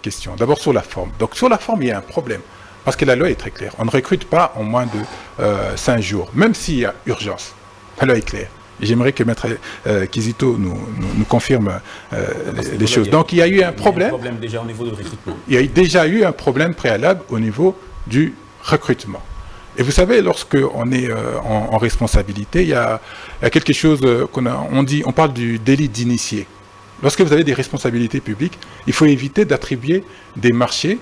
question. D'abord sur la forme. Donc sur la forme, il y a un problème, parce que la loi est très claire. On ne recrute pas en moins de 5 jours, même s'il y a urgence. La loi est claire. J'aimerais que Maître Kizito nous confirme les choses. Donc il y a eu un problème. Il y a un problème déjà au niveau du recrutement. Il y a déjà eu un problème préalable au niveau du recrutement. Et vous savez, lorsqu'on est en responsabilité, il y a quelque chose on parle du délit d'initié. Lorsque vous avez des responsabilités publiques, il faut éviter d'attribuer des marchés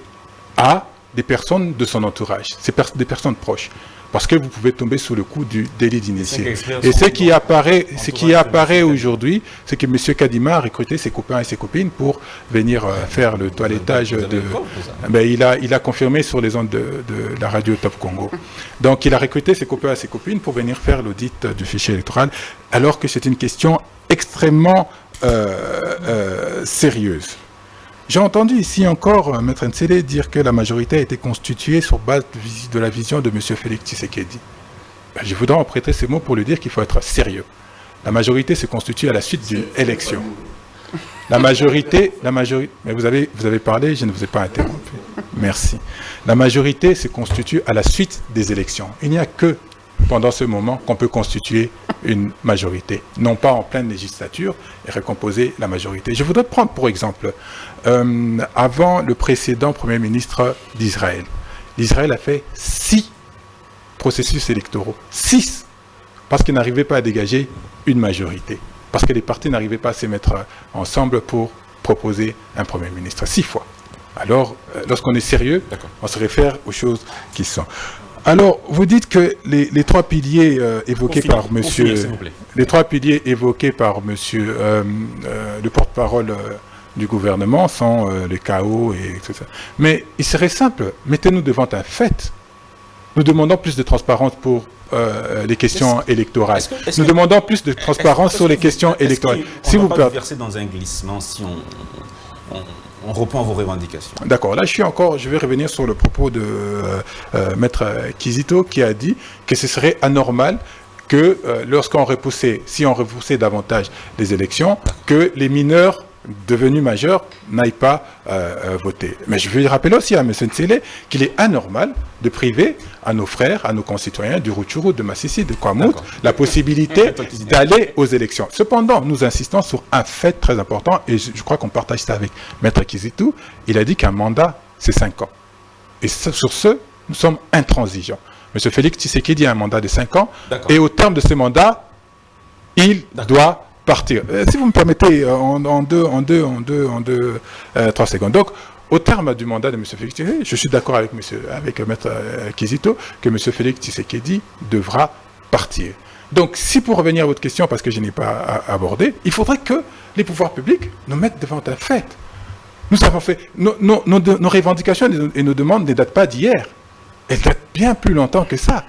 à des personnes de son entourage, des personnes proches. Parce que vous pouvez tomber sous le coup du délit d'initié. Et ce qui apparaît aujourd'hui, c'est que M. Kadima a recruté ses copains et ses copines pour venir faire le toilettage il a confirmé sur les ondes de la radio Top Congo. Donc il a recruté ses copains et ses copines pour venir faire l'audit du fichier électoral, alors que c'est une question extrêmement sérieuse. J'ai entendu ici encore Maître Ntsele dire que la majorité a été constituée sur base de la vision de M. Félix Tshisekedi. Je voudrais emprunter ces mots pour lui dire qu'il faut être sérieux. La majorité se constitue à la suite d'une élection. La majorité, mais vous avez parlé, je ne vous ai pas interrompu. Merci. La majorité se constitue à la suite des élections. Il n'y a que pendant ce moment qu'on peut constituer une majorité, non pas en pleine législature et recomposer la majorité. Je voudrais prendre pour exemple, avant le précédent Premier ministre d'Israël, l'Israël a fait 6 processus électoraux, 6, parce qu'il n'arrivait pas à dégager une majorité, parce que les partis n'arrivaient pas à se mettre ensemble pour proposer un Premier ministre, 6 fois. Alors, lorsqu'on est sérieux, on se réfère aux choses qui sont. Alors, vous dites que les trois piliers évoqués par monsieur, le porte-parole du gouvernement sont le chaos et tout ça. Mais il serait simple, mettez-nous devant un fait. Nous demandons plus de transparence pour les questions électorales. Nous demandons plus de transparence sur les questions électorales. Si vous pouvez verser dans un glissement si on reprend vos revendications. D'accord. Là, je vais revenir sur le propos de Maître Kizito qui a dit que ce serait anormal que si on repoussait davantage les élections, que les mineurs devenus majeurs n'aillent pas voter. Mais je vais rappeler aussi à M. Ntsele qu'il est anormal de priver à nos frères, à nos concitoyens du Rutshuru, de Massissi, de Kwamouth, la possibilité d'aller aux élections. Cependant, nous insistons sur un fait très important, et je crois qu'on partage ça avec Maître Kizito. Il a dit qu'un mandat, c'est 5 ans. Et sur ce, nous sommes intransigeants. M. Félix Tshisekedi a un mandat de 5 ans, et au terme de ce mandat, il doit partir. Si vous me permettez, en 3 secondes. Donc, au terme du mandat de M. Félix Tshisekedi, je suis d'accord avec Maître Kizito que M. Félix Tshisekedi devra partir. Donc, si pour revenir à votre question, parce que je n'ai pas abordé, il faudrait que les pouvoirs publics nous mettent devant un fait. Nous avons fait... Nos revendications et nos demandes ne datent pas d'hier. Elles datent bien plus longtemps que ça.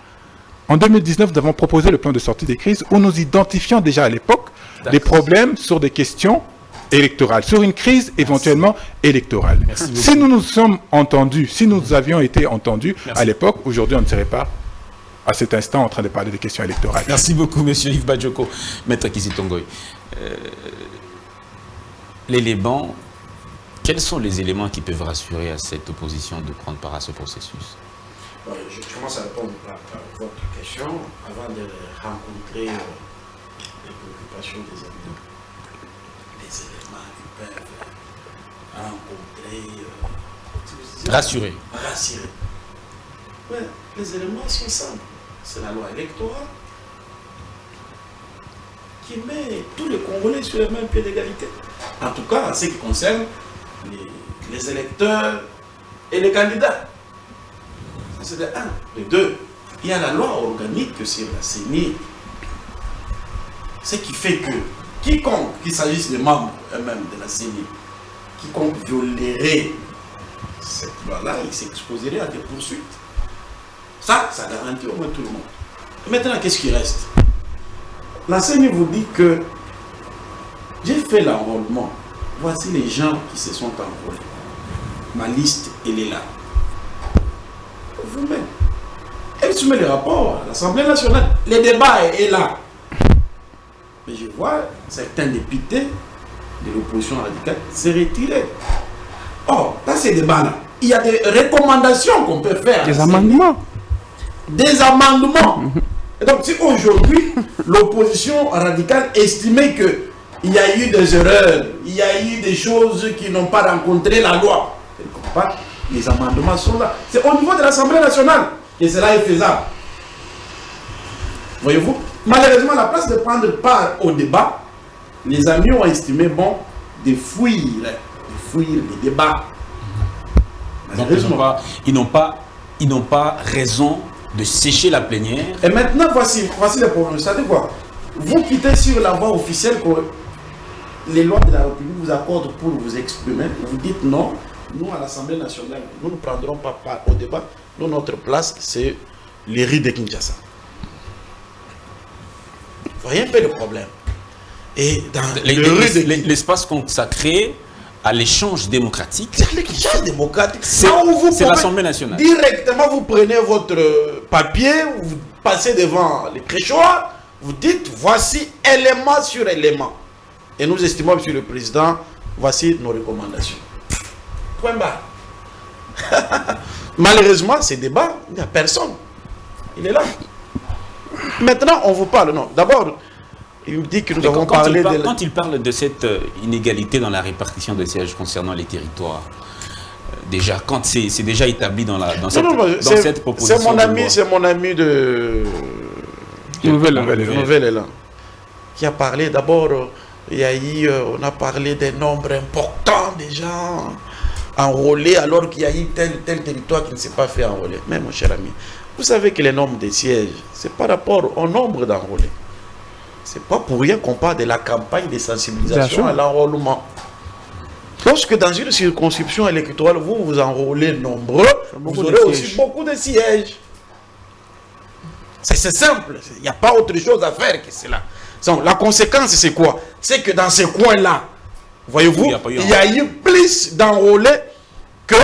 En 2019, nous avons proposé le plan de sortie des crises où nous identifions déjà à l'époque les problèmes sur des questions électorales, sur une crise éventuellement électorale. Si nous nous sommes entendus, si nous avions été entendus à l'époque, aujourd'hui on ne serait pas à cet instant en train de parler des questions électorales. Merci beaucoup, M. Yves Badjoko. Maître Kizito Ngoy. L'élément, quels sont les éléments qui peuvent rassurer à cette opposition de prendre part à ce processus? Je commence à répondre à votre question avant de rencontrer les préoccupations des amis. Les éléments qui peuvent rencontrer... rassurer. Ouais, les éléments sont simples. C'est la loi électorale qui met tous les Congolais sur le même pied d'égalité. En tout cas, en ce qui concerne les électeurs et les candidats. C'est de 1. De 2, il y a la loi organique sur la CENI. Ce qui fait que quiconque, qu'il s'agisse des membres eux-mêmes de la CENI, quiconque violerait cette loi-là, il s'exposerait à des poursuites. Ça garantit au moins tout le monde. Et maintenant, qu'est-ce qui reste? La CENI vous dit que j'ai fait l'enrôlement. Voici les gens qui se sont enrôlés. Ma liste, elle est là. Vous-même. Elle soumet les rapports à l'Assemblée nationale. Le débat est là. Mais je vois certains députés de l'opposition radicale se retirer. Or, dans ces débats-là, il y a des recommandations qu'on peut faire. Des amendements. Des amendements. Et donc, si aujourd'hui, l'opposition radicale estimait qu'il y a eu des erreurs, il y a eu des choses qui n'ont pas rencontré la loi, quelque part, les amendements sont là. C'est au niveau de l'Assemblée nationale que cela est faisable. Voyez-vous? Malheureusement, à la place de prendre part au débat, les amis ont estimé bon de fuir les débats. Donc ils n'ont pas raison de sécher la plénière. Et maintenant, voici le problème. Ça veut dire quoi? Vous quittez sur la voie officielle que les lois de la République vous accordent pour vous exprimer. Vous dites non. Nous, à l'Assemblée nationale, nous ne prendrons pas part au débat. Nous, notre place, c'est les rues de Kinshasa. Vous voyez un peu le problème. Et dans l'espace consacré à l'échange démocratique. C'est l'échange démocratique. C'est l'Assemblée nationale. Directement, vous prenez votre papier, vous passez devant les préchoirs, vous dites, voici élément sur élément. Et nous estimons, Monsieur le Président, voici nos recommandations. Point barre. Malheureusement, ces débats, il n'y a personne. Il est là. Maintenant, on vous parle. Non, d'abord, il me dit que nous avons parlé de... Quand il parle de cette inégalité dans la répartition des sièges concernant les territoires, déjà, quand c'est déjà établi dans cette proposition. C'est mon ami de Nouvel-Élan qui a parlé. D'abord, on a parlé des nombres importants des gens enrôlés alors qu'il y a eu tel territoire qui ne s'est pas fait enrôler. Mais mon cher ami, vous savez que les nombres des sièges, c'est par rapport au nombre d'enrôlés. C'est pas pour rien qu'on parle de la campagne de sensibilisation à l'enrôlement. Lorsque dans une circonscription électorale, vous enrôlez nombreux, vous aurez aussi beaucoup de sièges. C'est simple. Il n'y a pas autre chose à faire que cela. Donc, la conséquence, c'est quoi? C'est que dans ces coins-là, voyez-vous, il y a eu plus d'enrôlés que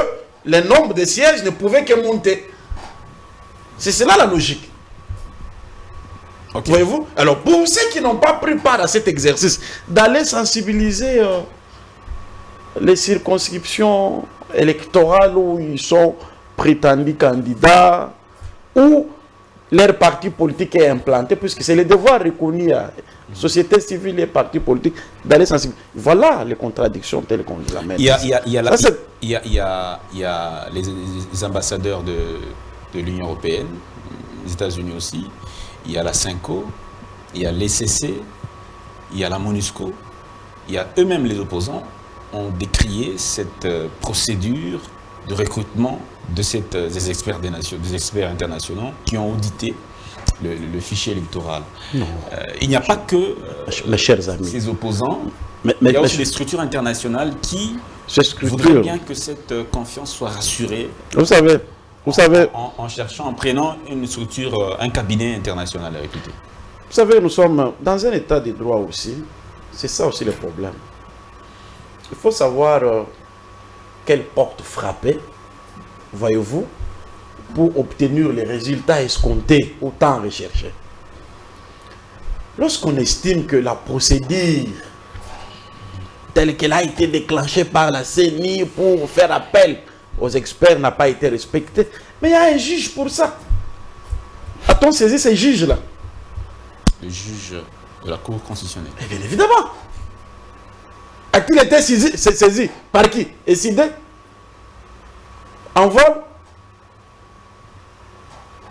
le nombre de sièges ne pouvait que monter. C'est cela la logique. Voyez-vous? Alors, pour ceux qui n'ont pas pris part à cet exercice, d'aller sensibiliser les circonscriptions électorales où ils sont prétendus candidats, où leur parti politique est implanté, puisque c'est le devoir reconnu à la société civile et partis politiques d'aller sensibiliser. Voilà les contradictions telles qu'on les amène. Il y a les ambassadeurs de l'Union européenne, les États-Unis aussi, il y a la CINCO, il y a l'ECC, il y a la MONUSCO, il y a eux-mêmes les opposants ont décrié cette procédure de recrutement des experts internationaux qui ont audité le fichier électoral. Il n'y a pas que mes chers amis, ces opposants, il y a aussi des structures internationales qui voudraient bien que cette confiance soit rassurée. Vous savez, en cherchant, en prenant une structure, un cabinet international à recruter. Vous savez, nous sommes dans un état de droit aussi. C'est ça aussi le problème. Il faut savoir quelle porte frapper, voyez-vous, pour obtenir les résultats escomptés ou tant recherchés. Lorsqu'on estime que la procédure telle qu'elle a été déclenchée par la CENI pour faire appel aux experts n'a pas été respectée, mais il y a un juge pour ça. A-t-on saisi ces juges-là? Le juge de la Cour constitutionnelle. Et bien évidemment. A-t-il été saisi par qui? Et décidé? En vol?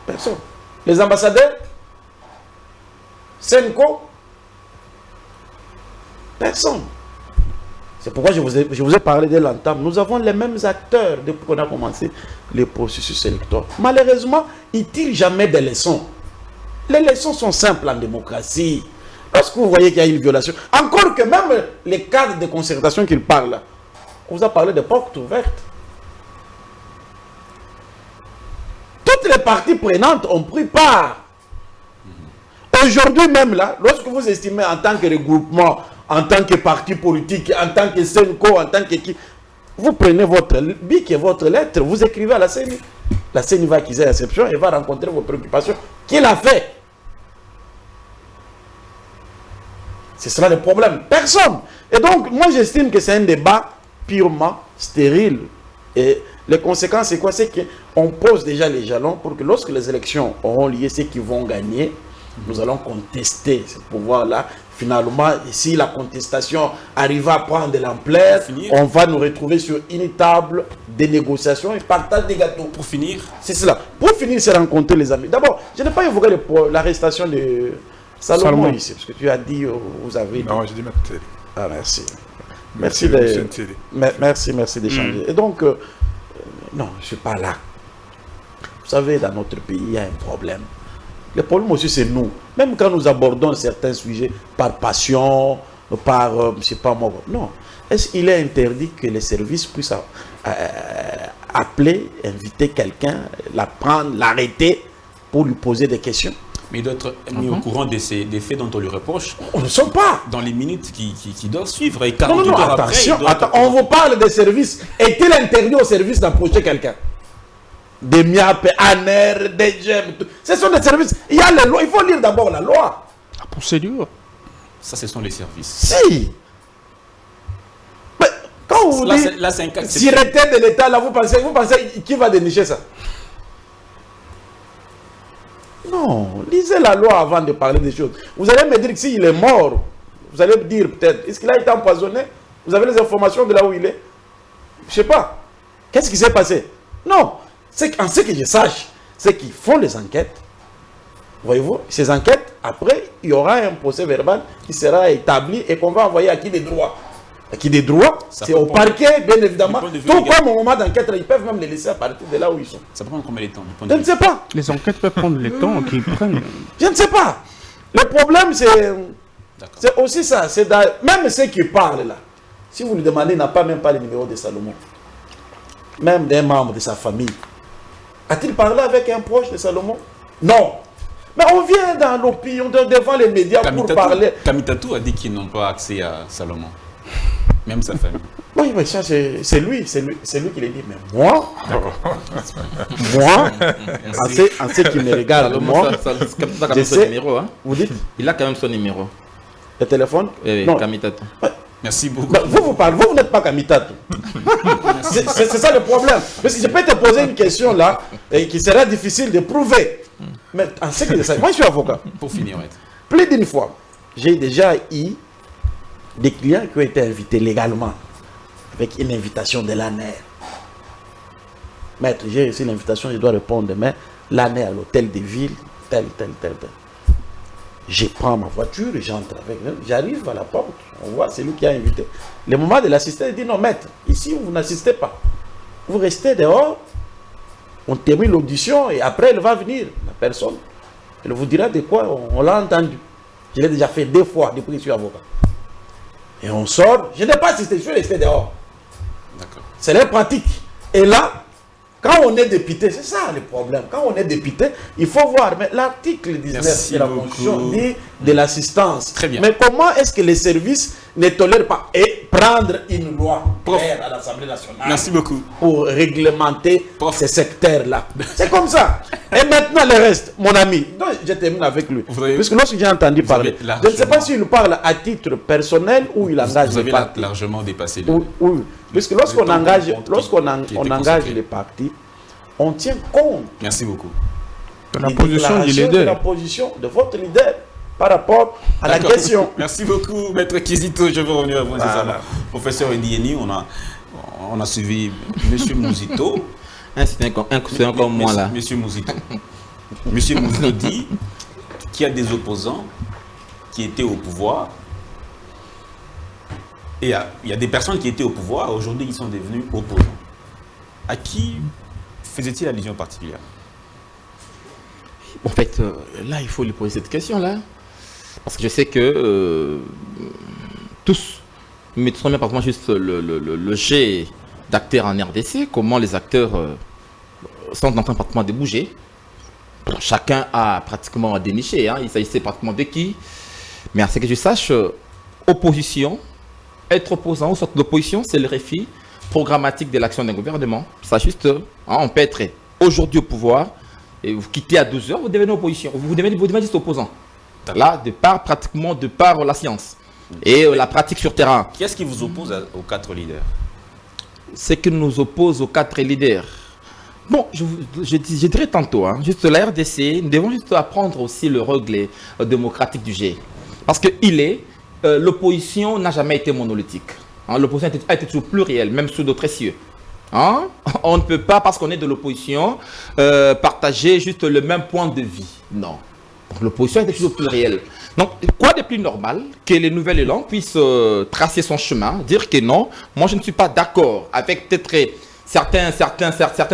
Personne. Les ambassadeurs? Senko? Personne. C'est pourquoi je vous ai parlé de l'entame. Nous avons les mêmes acteurs depuis qu'on a commencé les processus électoraux. Malheureusement, ils ne tirent jamais des leçons. Les leçons sont simples en démocratie. Lorsque vous voyez qu'il y a une violation, encore que même les cadres de concertation qu'il parle, on vous a parlé de portes ouvertes. Toutes les parties prenantes ont pris part. Aujourd'hui même là, lorsque vous estimez en tant que regroupement, en tant que parti politique, en tant que Senko, en tant que qui, vous prenez votre bic et votre lettre, vous écrivez à la CENI. La CENI va acquiser l'exception et va rencontrer vos préoccupations. Qui l'a fait? C'est cela le problème. Personne. Et donc, moi j'estime que c'est un débat purement stérile. Et les conséquences, c'est quoi? C'est qu'on pose déjà les jalons pour que lorsque les élections auront lieu, ceux qui vont gagner, nous allons contester ce pouvoir-là. Finalement, si la contestation arrive à prendre de l'ampleur, on va nous retrouver sur une table de négociations et partage des gâteaux. Pour finir, c'est cela. Pour finir, c'est rencontrer les amis. D'abord, je n'ai pas évoqué l'arrestation de Salomon ici, parce que tu as dit, vous avez... Non, j'ai dit Matseli. Ah, merci. Merci d'échanger. Et donc, non, je ne suis pas là. Vous savez, dans notre pays, il y a un problème. Le problème aussi, c'est nous. Même quand nous abordons certains sujets par passion, par, je ne sais pas moi, non. Est-ce qu'il est interdit que les services puissent appeler, inviter quelqu'un, la prendre, l'arrêter pour lui poser des questions? Mais il doit être mis au courant des faits dont on lui reproche. On ne sait pas. Dans les minutes qui doivent suivre. Et non, attention, on vous parle des services. Est-il interdit au service d'approcher quelqu'un? Des MIAP, ANER, des GEM, ce sont des services. Il y a les lois, il faut lire d'abord la loi. La procédure. Ça, ce sont les services. Si. Mais quand vous dites sûreté de l'État, là, vous pensez qui va dénicher ça? Non, lisez la loi avant de parler des choses. Vous allez me dire que s'il est mort, vous allez me dire peut-être, est-ce qu'il a été empoisonné? Vous avez les informations de là où il est? Je ne sais pas. Qu'est-ce qui s'est passé? Non. En ce que je sache, c'est qu'ils font les enquêtes. Voyez-vous, ces enquêtes, après, il y aura un procès verbal qui sera établi et qu'on va envoyer à qui des droits. À qui des droits, c'est au parquet, bien évidemment. Tout comme au moment d'enquête, ils peuvent même les laisser à partir de là où ils sont. Ça prend combien de temps? Je ne sais pas. Les enquêtes peuvent prendre le temps qu'ils prennent. Je ne sais pas. Le problème, c'est aussi ça. Même ceux qui parlent là, si vous lui demandez, il n'a pas même pas le numéro de Salomon. Même d'un membre de sa famille. A-t-il parlé avec un proche de Salomon? Non. Mais on vient dans l'opinion, devant les médias pour parler. Kamitatou a dit qu'ils n'ont pas accès à Salomon. Même sa famille. Oui, mais ça, c'est lui qui l'a dit. Mais moi, en ce qui me regarde, moi, je sais, numéro, hein? Vous dites? Il a quand même son numéro. Le téléphone? Oui, Kamitatou. Merci beaucoup. Bah, vous parlez, vous n'êtes pas Kamitatou. C'est ça le problème. Parce que je peux te poser une question là, et qui sera difficile de prouver. Mais en ce qui est ça, moi je suis avocat. Pour finir, ouais. Plus d'une fois, j'ai déjà eu des clients qui ont été invités légalement, avec une invitation de l'ANER. Maître, j'ai reçu l'invitation, je dois répondre demain. L'ANER à l'hôtel de ville, tel. Je prends ma voiture et j'entre avec elle. J'arrive à la porte, on voit celui qui a invité. Le moment de l'assister, il dit non, maître, ici vous n'assistez pas. Vous restez dehors, on termine l'audition et après elle va venir, la personne. Elle vous dira de quoi on l'a entendu. Je l'ai déjà fait 2 fois depuis que je suis avocat. Et on sort, je n'ai pas assisté, je suis resté dehors. D'accord. C'est leur pratique. Et là, quand on est député, c'est ça le problème. Quand on est député, il faut voir. Mais l'article 19 de la Constitution dit de l'assistance. Très bien. Mais comment est-ce que les services ne tolèrent pas et prendre une loi claire à l'Assemblée nationale? Merci beaucoup. Pour réglementer ces secteurs-là. C'est comme ça. Et maintenant le reste, mon ami. Donc, je termine avec lui. Puisque lorsque j'ai entendu parler, je ne sais pas s'il parle à titre personnel ou il engage vous les partis. Vous avez largement dépassé. Oui. Puisque lorsqu'on engage les partis, on tient compte. Merci beaucoup. De la position du leader. De la position de votre leader par rapport à la question. Merci beaucoup, Maître Kizito. Je veux revenir à vous. Voilà. Professeur Ndieni, on a suivi M. Mouzito. C'est encore moi là. Monsieur Mouzito. Monsieur Mouzito dit qu'il y a des opposants qui étaient au pouvoir. Et il y a des personnes qui étaient au pouvoir, aujourd'hui ils sont devenus opposants. À qui faisait-il allusion particulière? En fait, là il faut lui poser cette question-là. Parce que je sais que tous, mais tout simplement juste le jet d'acteurs en RDC, comment les acteurs sont en train pratiquement de bouger. Chacun a pratiquement déniché, hein. Il s'agissait pratiquement de qui. Mais à ce que je sache, opposition, être opposant ou sorte d'opposition, c'est le réfi programmatique de l'action d'un gouvernement. Ça juste, hein, on peut être aujourd'hui au pouvoir, et vous quittez à 12 heures, vous devenez opposition. Vous devenez juste opposant. Là, de par la science et la pratique sur terrain. Qu'est-ce qui vous oppose aux 4 leaders? Ce qui nous oppose aux 4 leaders. Bon, je dirais tantôt, hein, juste la RDC, nous devons juste apprendre aussi le règle démocratique du G. Parce que l'opposition n'a jamais été monolithique. Hein, l'opposition a été toujours plurielle, même sous d'autres cieux. Hein? On ne peut pas, parce qu'on est de l'opposition, partager juste le même point de vie. Non. L'opposition est toujours plurielle. Donc, quoi de plus normal que les nouvel élan puissent tracer son chemin, dire que non, moi je ne suis pas d'accord avec peut-être certains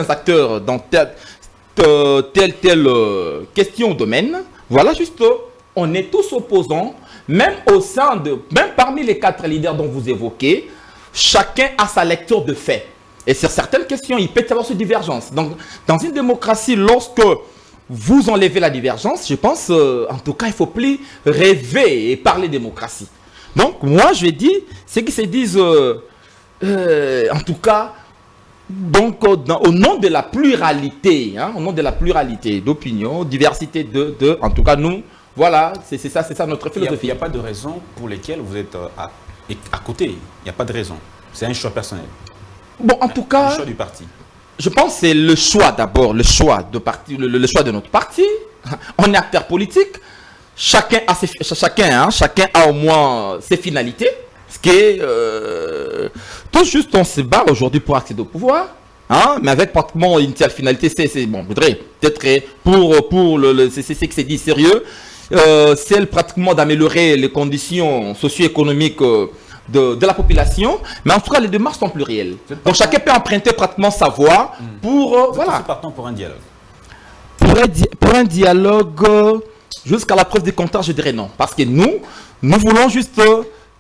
acteurs dans telle question ou domaine. Voilà, juste, on est tous opposants, même parmi les 4 leaders dont vous évoquez, chacun a sa lecture de fait. Et sur certaines questions, il peut y avoir cette divergence. Donc, dans une démocratie, lorsque vous enlevez la divergence, je pense, en tout cas, il ne faut plus rêver et parler démocratie. Donc, moi, je dis, ceux qui se disent, en tout cas, donc, au nom de la pluralité, hein, au nom de la pluralité d'opinion, diversité en tout cas, nous, voilà, c'est ça notre philosophie. Il n'y a pas de raison pour lesquelles vous êtes à côté. Il n'y a pas de raison. C'est un choix personnel. Bon, en tout cas, le choix du parti. Je pense que c'est le choix d'abord, le choix de notre parti. On est acteur politique. Chacun a au moins ses finalités. Ce qui est tout juste, on se bat aujourd'hui pour accéder au pouvoir, hein, mais avec pratiquement une telle finalité, c'est bon, je voudrais peut-être pour c'est ce qui s'est dit sérieux, c'est pratiquement d'améliorer les conditions socio-économiques de la population, mais en tout cas les démarches sont plurielles. Donc chacun peut emprunter pratiquement sa voix pour voilà. Partons pour un dialogue. Pour un dialogue, jusqu'à la preuve du contraire, je dirais non, parce que nous voulons juste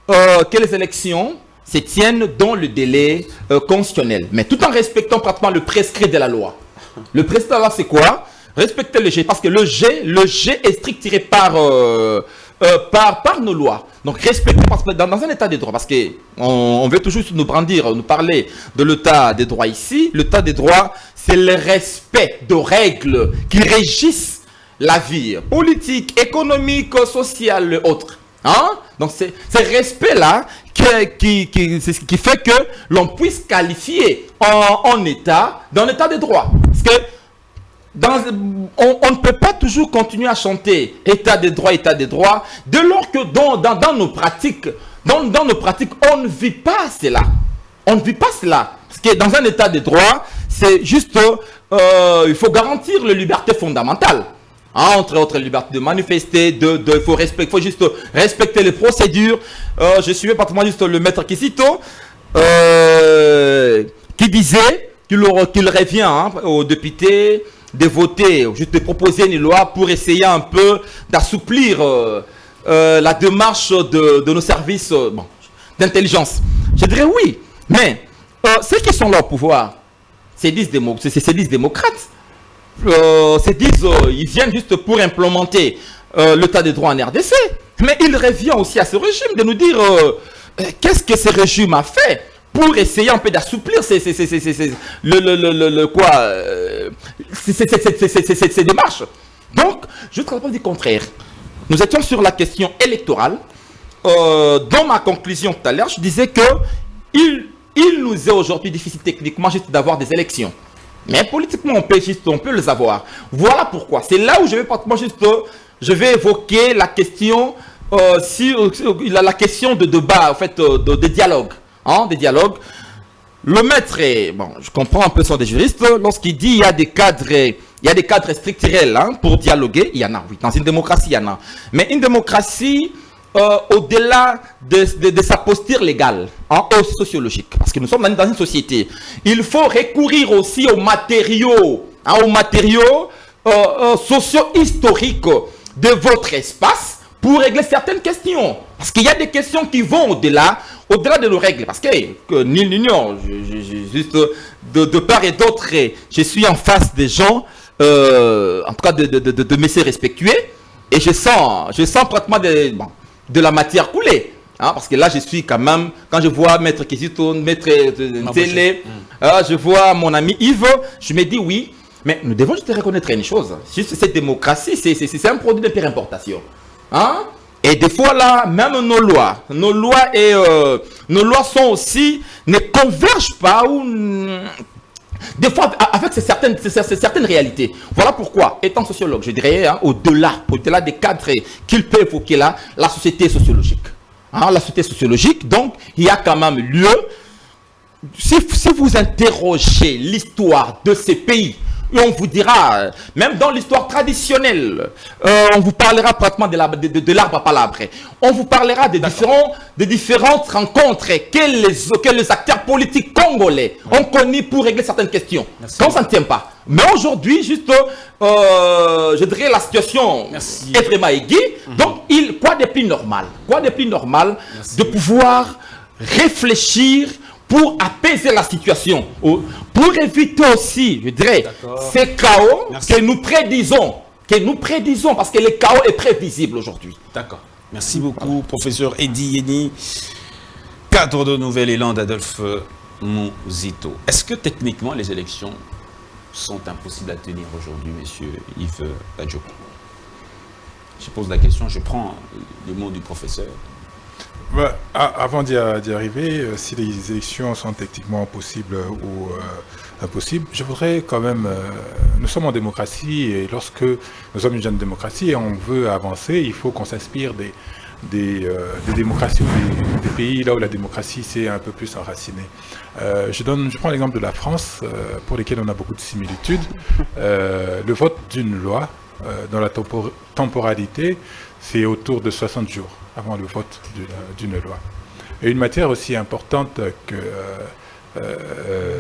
que les élections se tiennent dans le délai constitutionnel, mais tout en respectant pratiquement le prescrit de la loi. Le prescrit de la loi, c'est quoi? respecter le G, parce que le G est structuré par nos lois. Donc respecter, parce que dans un état de droit, parce qu'on veut toujours nous brandir, nous parler de l'état des droits ici. L'état des droits, c'est le respect de règles qui régissent la vie politique, économique, sociale et autres. Hein? Donc c'est ce respect-là c'est ce qui fait que l'on puisse qualifier en état, dans l'état de droit. Parce que on ne peut pas toujours continuer à chanter état de droit, dès lors que dans nos pratiques, on ne vit pas cela. On ne vit pas cela. Parce que dans un état de droit, c'est juste, il faut garantir les libertés fondamentales. Entre autres libertés de manifester, il faut juste respecter les procédures. Je suivais pratiquement juste le maître Kizito qui disait qu'il revient aux députés de voter, juste de proposer une loi pour essayer un peu d'assouplir la démarche de nos services d'intelligence. Je dirais oui, mais ceux qui sont là au pouvoir, c'est 10 démocrates. Ils viennent juste pour implémenter l'état de droit en RDC. Mais il revient aussi à ce régime de nous dire qu'est-ce que ce régime a fait pour essayer un peu d'assouplir ces démarches. Donc, je ne trouve pas du contraire. Nous étions sur la question électorale. Dans ma conclusion tout à l'heure, je disais que il nous est aujourd'hui difficile techniquement juste d'avoir des élections. Mais politiquement, on peut les avoir. Voilà pourquoi. C'est là où je vais évoquer la question, la question de débat, en fait, de dialogue. Des dialogues. Le maître, je comprends un peu son des juristes, lorsqu'il dit il y a des cadres structurels pour dialoguer, il y en a, oui. Dans une démocratie, il y en a. Mais une démocratie, au-delà de sa posture légale, sociologique, parce que nous sommes dans une société, il faut recourir aussi aux matériaux, socio-historiques de votre espace pour régler certaines questions. Parce qu'il y a des questions qui vont au-delà de nos règles. Parce que nul n'ignore, juste de part et d'autre, je suis en face des gens, en tout cas de messieurs respectueux, et je sens pratiquement de la matière coulée. Parce que là, je suis quand même, quand je vois Maître Kizito, Maître Télé, je vois mon ami Yves, je me dis oui, mais nous devons juste reconnaître une chose. Juste cette démocratie, c'est un produit de pire importation. Et des fois là, même nos lois sont aussi, ne convergent pas ou des fois avec certaines réalités. Voilà pourquoi, étant sociologue, je dirais, au-delà des cadres qu'il peut évoquer là, la société est sociologique. La société sociologique, donc il y a quand même lieu, si vous interrogez l'histoire de ces pays, et on vous dira, même dans l'histoire traditionnelle, on vous parlera pratiquement de l'arbre à palabres. On vous parlera des différentes rencontres que les acteurs politiques congolais ont connues pour régler certaines questions. Quand ça ne tient pas. Mais aujourd'hui, juste, je dirais, la situation est vraiment aiguë. Donc, quoi de plus normal de pouvoir réfléchir pour apaiser la situation, pour éviter aussi, je dirais, ces chaos que nous prédisons, parce que le chaos est prévisible aujourd'hui. D'accord. Merci beaucoup, professeur Eddy Yeni, cadre de Nouvel Élan d'Adolphe Mouzito. Est-ce que techniquement les élections sont impossibles à tenir aujourd'hui, monsieur Yves Badjoko? Je pose la question, je prends les mots du professeur. Avant d'y arriver, si les élections sont techniquement possibles ou impossibles, je voudrais quand même... nous sommes en démocratie et lorsque nous sommes une jeune démocratie et on veut avancer, il faut qu'on s'inspire des démocraties ou des pays là où la démocratie s'est un peu plus enracinée. Je prends l'exemple de la France, pour lesquels on a beaucoup de similitudes. Le vote d'une loi, dans la temporalité, c'est autour de 60 jours avant le vote d'une loi. Et une matière aussi importante que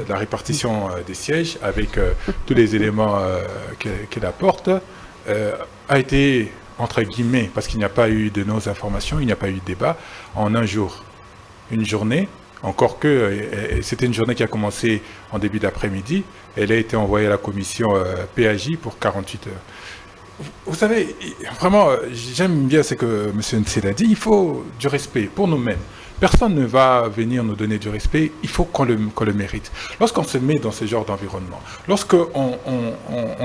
la répartition des sièges, avec tous les éléments qu'elle apporte, a été, entre guillemets, parce qu'il n'y a pas eu de nos informations, il n'y a pas eu de débat, en un jour. Une journée, encore que c'était une journée qui a commencé en début d'après-midi, Elle a été envoyée à la commission PAJ pour 48 heures. Vous savez, vraiment, j'aime bien ce que M. Nsele a dit, il faut du respect pour nous-mêmes. Personne ne va venir nous donner du respect, il faut qu'on le mérite. Lorsqu'on se met dans ce genre d'environnement, lorsqu'on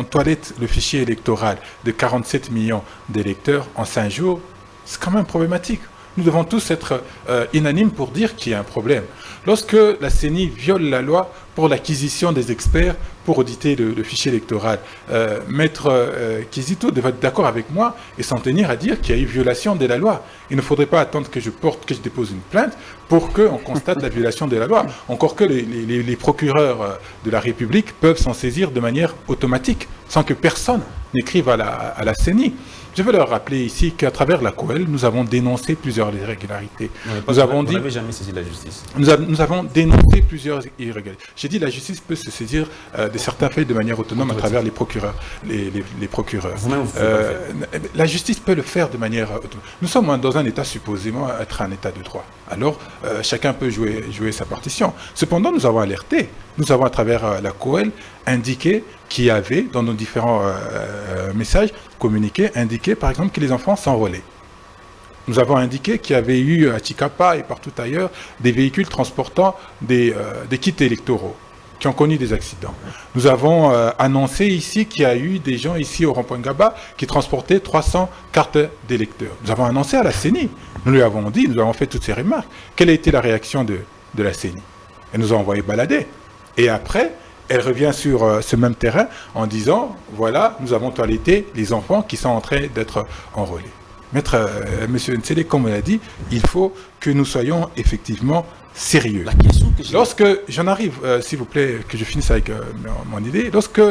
toilette le fichier électoral de 47 millions d'électeurs en 5 jours, c'est quand même problématique. Nous devons tous être unanimes pour dire qu'il y a un problème. Lorsque la CENI viole la loi pour l'acquisition des experts pour auditer le fichier électoral, Maître Kizito devrait être d'accord avec moi et s'en tenir à dire qu'il y a eu violation de la loi. Il ne faudrait pas attendre que je dépose une plainte pour qu'on constate la violation de la loi. Encore que les procureurs de la République peuvent s'en saisir de manière automatique, sans que personne n'écrive à la CENI. Je veux leur rappeler ici qu'à travers la COEL, nous avons dénoncé plusieurs irrégularités. Vous n'avez jamais saisi la justice. Nous avons dénoncé plusieurs irrégularités. J'ai dit que la justice peut se saisir de certains faits de manière autonome à travers les procureurs. Les procureurs. La justice peut le faire de manière autonome. Nous sommes dans un État supposément être un État de droit. Alors, chacun peut jouer sa partition. Cependant, nous avons alerté. Nous avons, à travers la COEL, indiqué qu'il y avait, dans nos différents messages communiqués, indiqué par exemple que les enfants s'enrôlaient. Nous avons indiqué qu'il y avait eu à Chikapa et partout ailleurs des véhicules transportant des kits électoraux qui ont connu des accidents. Nous avons annoncé ici qu'il y a eu des gens ici au rond-point Gaba qui transportaient 300 cartes d'électeurs. Nous avons annoncé à la CENI. Nous lui avons dit, nous avons fait toutes ces remarques. Quelle a été la réaction de la CENI? Elle nous a envoyé balader. Et après, elle revient sur ce même terrain en disant, voilà, nous avons toiletté les enfants qui sont en train d'être enrôlés. Monsieur Nsele, comme on l'a dit, il faut que nous soyons effectivement sérieux. La question que lorsque, j'en arrive, s'il vous plaît, que je finisse avec mon idée, lorsque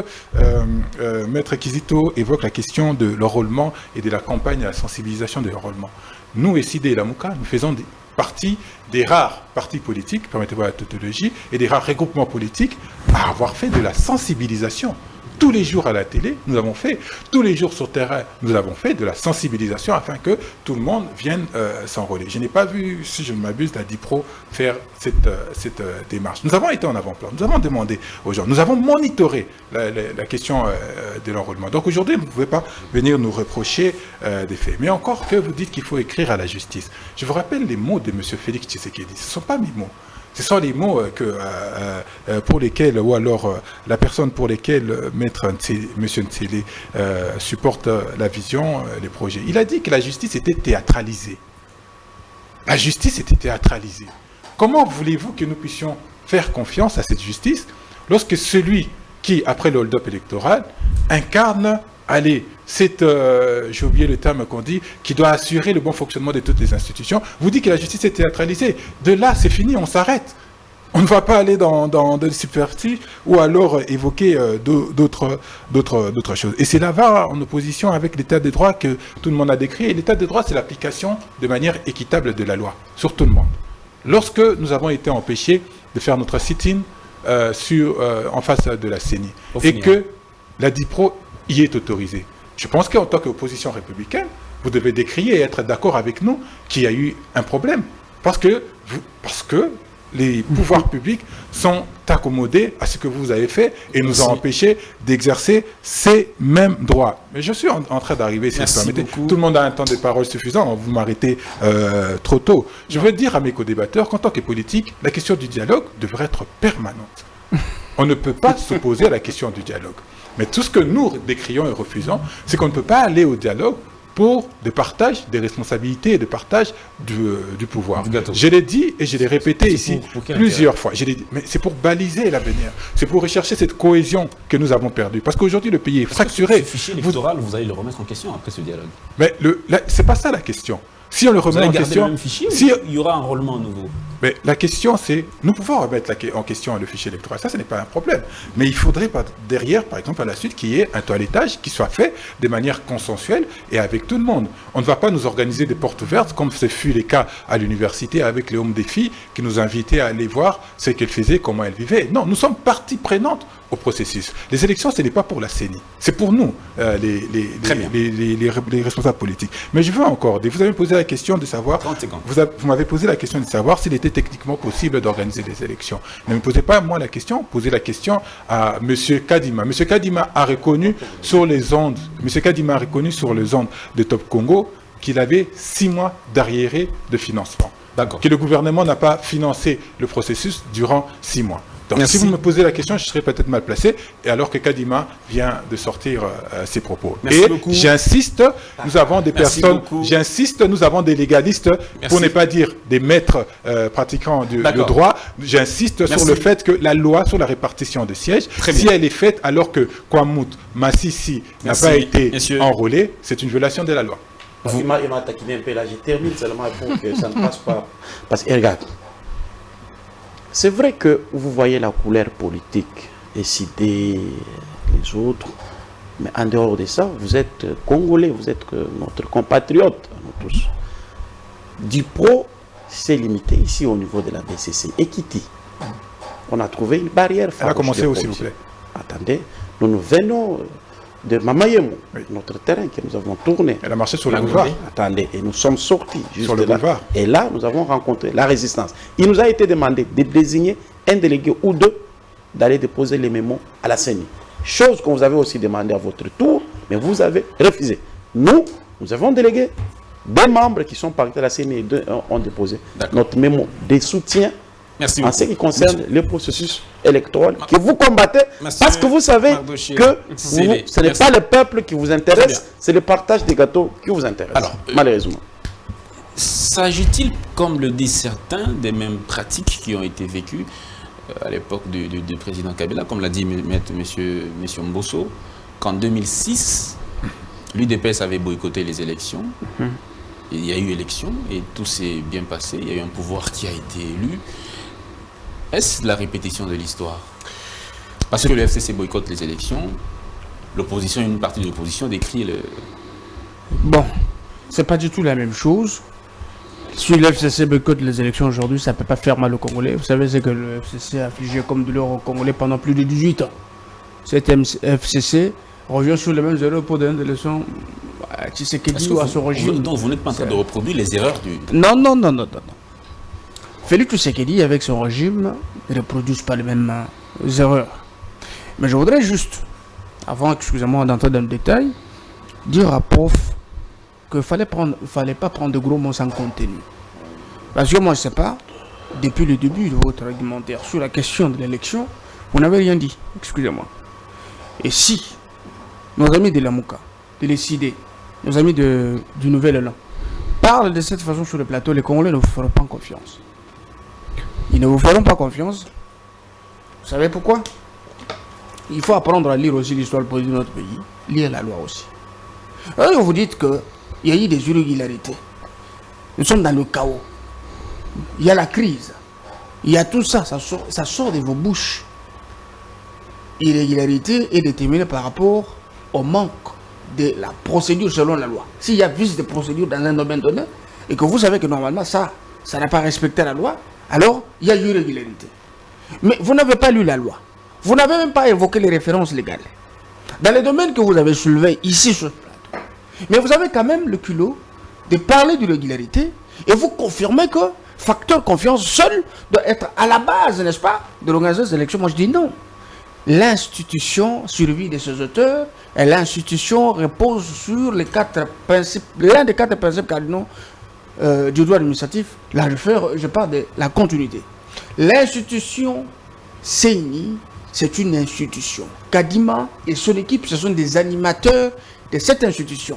Maître Kizito évoque la question de l'enrôlement et de la campagne de la sensibilisation de l'enrôlement, nous, SID et la Mouka, nous faisons partie des rares partis politiques, permettez-moi la tautologie, et des rares regroupements politiques à avoir fait de la sensibilisation. Tous les jours à la télé, nous avons fait, tous les jours sur terrain, nous avons fait de la sensibilisation afin que tout le monde vienne s'enrôler. Je n'ai pas vu, si je ne m'abuse, la DIPRO faire cette démarche. Nous avons été en avant-plan, nous avons demandé aux gens, nous avons monitoré la question de l'enrôlement. Donc aujourd'hui, vous ne pouvez pas venir nous reprocher des faits. Mais encore que vous dites qu'il faut écrire à la justice. Je vous rappelle les mots de M. Félix Tshisekedi. Ce ne sont pas mes mots. Ce sont les mots pour lesquels, ou alors la personne pour lesquelles M. Nsele supporte la vision, les projets. Il a dit que la justice était théâtralisée. La justice était théâtralisée. Comment voulez-vous que nous puissions faire confiance à cette justice lorsque celui qui, après le hold-up électoral, incarne, j'ai oublié le terme qu'on dit, qui doit assurer le bon fonctionnement de toutes les institutions, vous dit que la justice est théâtralisée. De là, c'est fini, on s'arrête. On ne va pas aller dans des superstitions ou alors évoquer d'autres choses. Et c'est là-bas, en opposition avec l'état de droit que tout le monde a décrit. Et l'état de droit, c'est l'application de manière équitable de la loi, sur tout le monde. Lorsque nous avons été empêchés de faire notre sit-in en face de la CENI, et que la DIPRO y est autorisée. Je pense qu'en tant qu'opposition républicaine, vous devez décrier et être d'accord avec nous qu'il y a eu un problème. Parce que les pouvoirs publics sont accommodés à ce que vous avez fait et nous ont empêchés d'exercer ces mêmes droits. Mais je suis en train d'arriver, si vous permettez. Tout le monde a un temps de parole suffisant, vous m'arrêtez trop tôt. Je veux dire à mes co-débatteurs qu'en tant que politique, la question du dialogue devrait être permanente. On ne peut pas s'opposer à la question du dialogue. Mais tout ce que nous décrions et refusons, c'est qu'on ne peut pas aller au dialogue pour le partage des responsabilités et le partage du pouvoir. Je l'ai dit et je l'ai répété ici plusieurs fois. Je l'ai dit, mais c'est pour baliser l'avenir. C'est pour rechercher cette cohésion que nous avons perdue. Parce qu'aujourd'hui, le pays est fracturé. Ce fichier électoral, vous allez le remettre en question après ce dialogue. Mais c'est pas ça la question. Si on le remet en question, le même fichier, il y aura un enrôlement nouveau. Mais la question, c'est, nous pouvons remettre en question le fichier électoral, ça, ce n'est pas un problème. Mais il faudrait derrière, par exemple, à la suite, qu'il y ait un toilettage qui soit fait de manière consensuelle et avec tout le monde. On ne va pas nous organiser des portes ouvertes, comme ce fut les cas à l'université avec Léon des filles, qui nous invitaient à aller voir ce qu'elles faisaient, comment elles vivaient. Non, nous sommes partie prenante au processus. Les élections, ce n'est pas pour la CENI. C'est pour nous, les responsables politiques. Mais je veux encore, vous avez posé la question de savoir, vous m'avez posé la question de savoir s'il était techniquement possible d'organiser des élections. Ne me posez pas moi la question, posez la question à M. Kadima. M. Kadima a reconnu sur les ondes, de Top Congo qu'il avait 6 mois d'arriéré de financement. D'accord. Que le gouvernement n'a pas financé le processus durant 6 mois. Donc, Merci. si vous me posez la question, je serais peut-être mal placé, et alors que Kadima vient de sortir ses propos. Merci et beaucoup. j'insiste, nous avons des Merci personnes, beaucoup. nous avons des légalistes, pour ne pas dire des maîtres pratiquants du droit. J'insiste sur le fait que la loi sur la répartition de sièges, si elle est faite alors que Kwamut Massissi n'a pas été enrôlé, c'est une violation de la loi. Il m'a taquiné un peu là, je termine seulement pour que ça ne passe pas. Parce que regarde, c'est vrai que vous voyez la couleur politique décider les autres, mais en dehors de ça, vous êtes Congolais, vous êtes notre compatriote, nous tous. Dupro s'est limité ici au niveau de la BCC. Equity, on a trouvé une barrière. Elle a commencé où, s'il vous plaît? Attendez, nous venons de Mamayemo, notre terrain que nous avons tourné. Elle a marché sur le boulevard. Attendez, et nous sommes sortis juste sur le boulevard. Et là, nous avons rencontré la résistance. Il nous a été demandé de désigner un délégué ou deux d'aller déposer les mémos à la CENI. Chose qu'on vous avait aussi demandé à votre tour, mais vous avez refusé. Nous avons délégué des membres qui sont partis à la CENI et deux ont déposé notre mémo de soutien. Merci en ce qui concerne le processus électoral que vous combattez, parce que vous savez que ce n'est pas le peuple qui vous intéresse, c'est le partage des gâteaux qui vous intéresse, alors, malheureusement. S'agit-il, comme le disent certains, des mêmes pratiques qui ont été vécues à l'époque du président Kabila, comme l'a dit M. Mbosso, qu'en 2006, l'UDPS avait boycotté les élections, il y a eu élection et tout s'est bien passé, il y a eu un pouvoir qui a été élu. Est-ce la répétition de l'histoire? Parce que le FCC boycotte les élections, l'opposition, une partie de l'opposition décrit le... Bon, c'est pas du tout la même chose. Si le FCC boycotte les élections aujourd'hui, ça ne peut pas faire mal aux Congolais. Vous savez, c'est que le FCC a affligé comme douleur aux Congolais pendant plus de 18 ans. Cet FCC revient sur les mêmes erreurs pour donner des leçons à Tshisekedi ou à son régime. Donc vous n'êtes pas en train de reproduire les erreurs du... Non. Félix Tshisekedi, avec son régime, ne reproduisent pas les mêmes erreurs. Mais je voudrais juste, avant, excusez-moi, d'entrer dans le détail, dire à Prof qu'il ne fallait pas prendre de gros mots sans contenu. Parce que moi, je ne sais pas, depuis le début de votre argumentaire sur la question de l'élection, vous n'avez rien dit, excusez-moi. Et si nos amis de la Mouka, de l'ECD, nos amis du Nouvel Élan, parlent de cette façon sur le plateau, les Congolais ne vous feront pas confiance. Ils ne vous feront pas confiance. Vous savez pourquoi? Il faut apprendre à lire aussi l'histoire politique de notre pays, lire la loi aussi. Alors vous dites qu'il y a eu des irrégularités. Nous sommes dans le chaos. Il y a la crise. Il y a tout ça, ça sort de vos bouches. Irrégularité est déterminée par rapport au manque de la procédure selon la loi. S'il y a vice de procédure dans un domaine donné, et que vous savez que normalement ça n'a pas respecté la loi, alors il y a irrégularité. Mais vous n'avez pas lu la loi. Vous n'avez même pas évoqué les références légales. Dans les domaines que vous avez soulevés ici sur le plateau. Mais vous avez quand même le culot de parler d'irrégularité et vous confirmez que facteur confiance seul doit être à la base, n'est-ce pas, de l'organisation des élections. Moi je dis non. L'institution survit de ses auteurs et l'institution repose sur les 4 principes, l'un des 4 principes cardinaux du droit administratif. Là je parle de la continuité. L'institution CENI, c'est une institution. Kadima et son équipe, ce sont des animateurs de cette institution.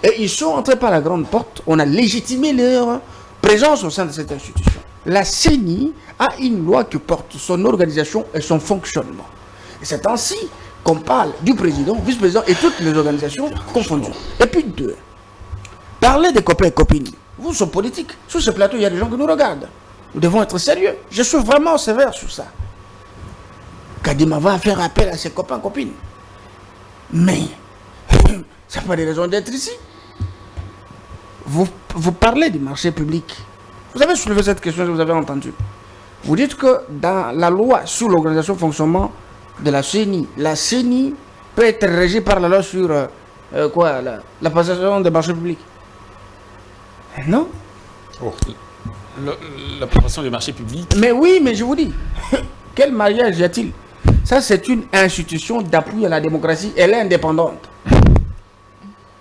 Et ils sont entrés par la grande porte, on a légitimé leur présence au sein de cette institution. La CENI a une loi qui porte son organisation et son fonctionnement. Et c'est ainsi qu'on parle du président, vice-président et toutes les organisations confondues. Et puis 2, parler des copains et copines. Vous, sont politiques. Sur ce plateau, il y a des gens qui nous regardent. Nous devons être sérieux. Je suis vraiment sévère sur ça. Kadima va faire appel à ses copains et copines. Mais, ça n'a pas de raison d'être ici. Vous parlez du marché public. Vous avez soulevé cette question, vous avez entendu. Vous dites que dans la loi sur l'organisation fonctionnement de la CENI. La CENI peut être régie par la loi sur la passation des marchés publics. Non? L'approbation des marchés publics. Mais oui, mais je vous dis, quel mariage y a-t-il? Ça, c'est une institution d'appui à la démocratie. Elle est indépendante.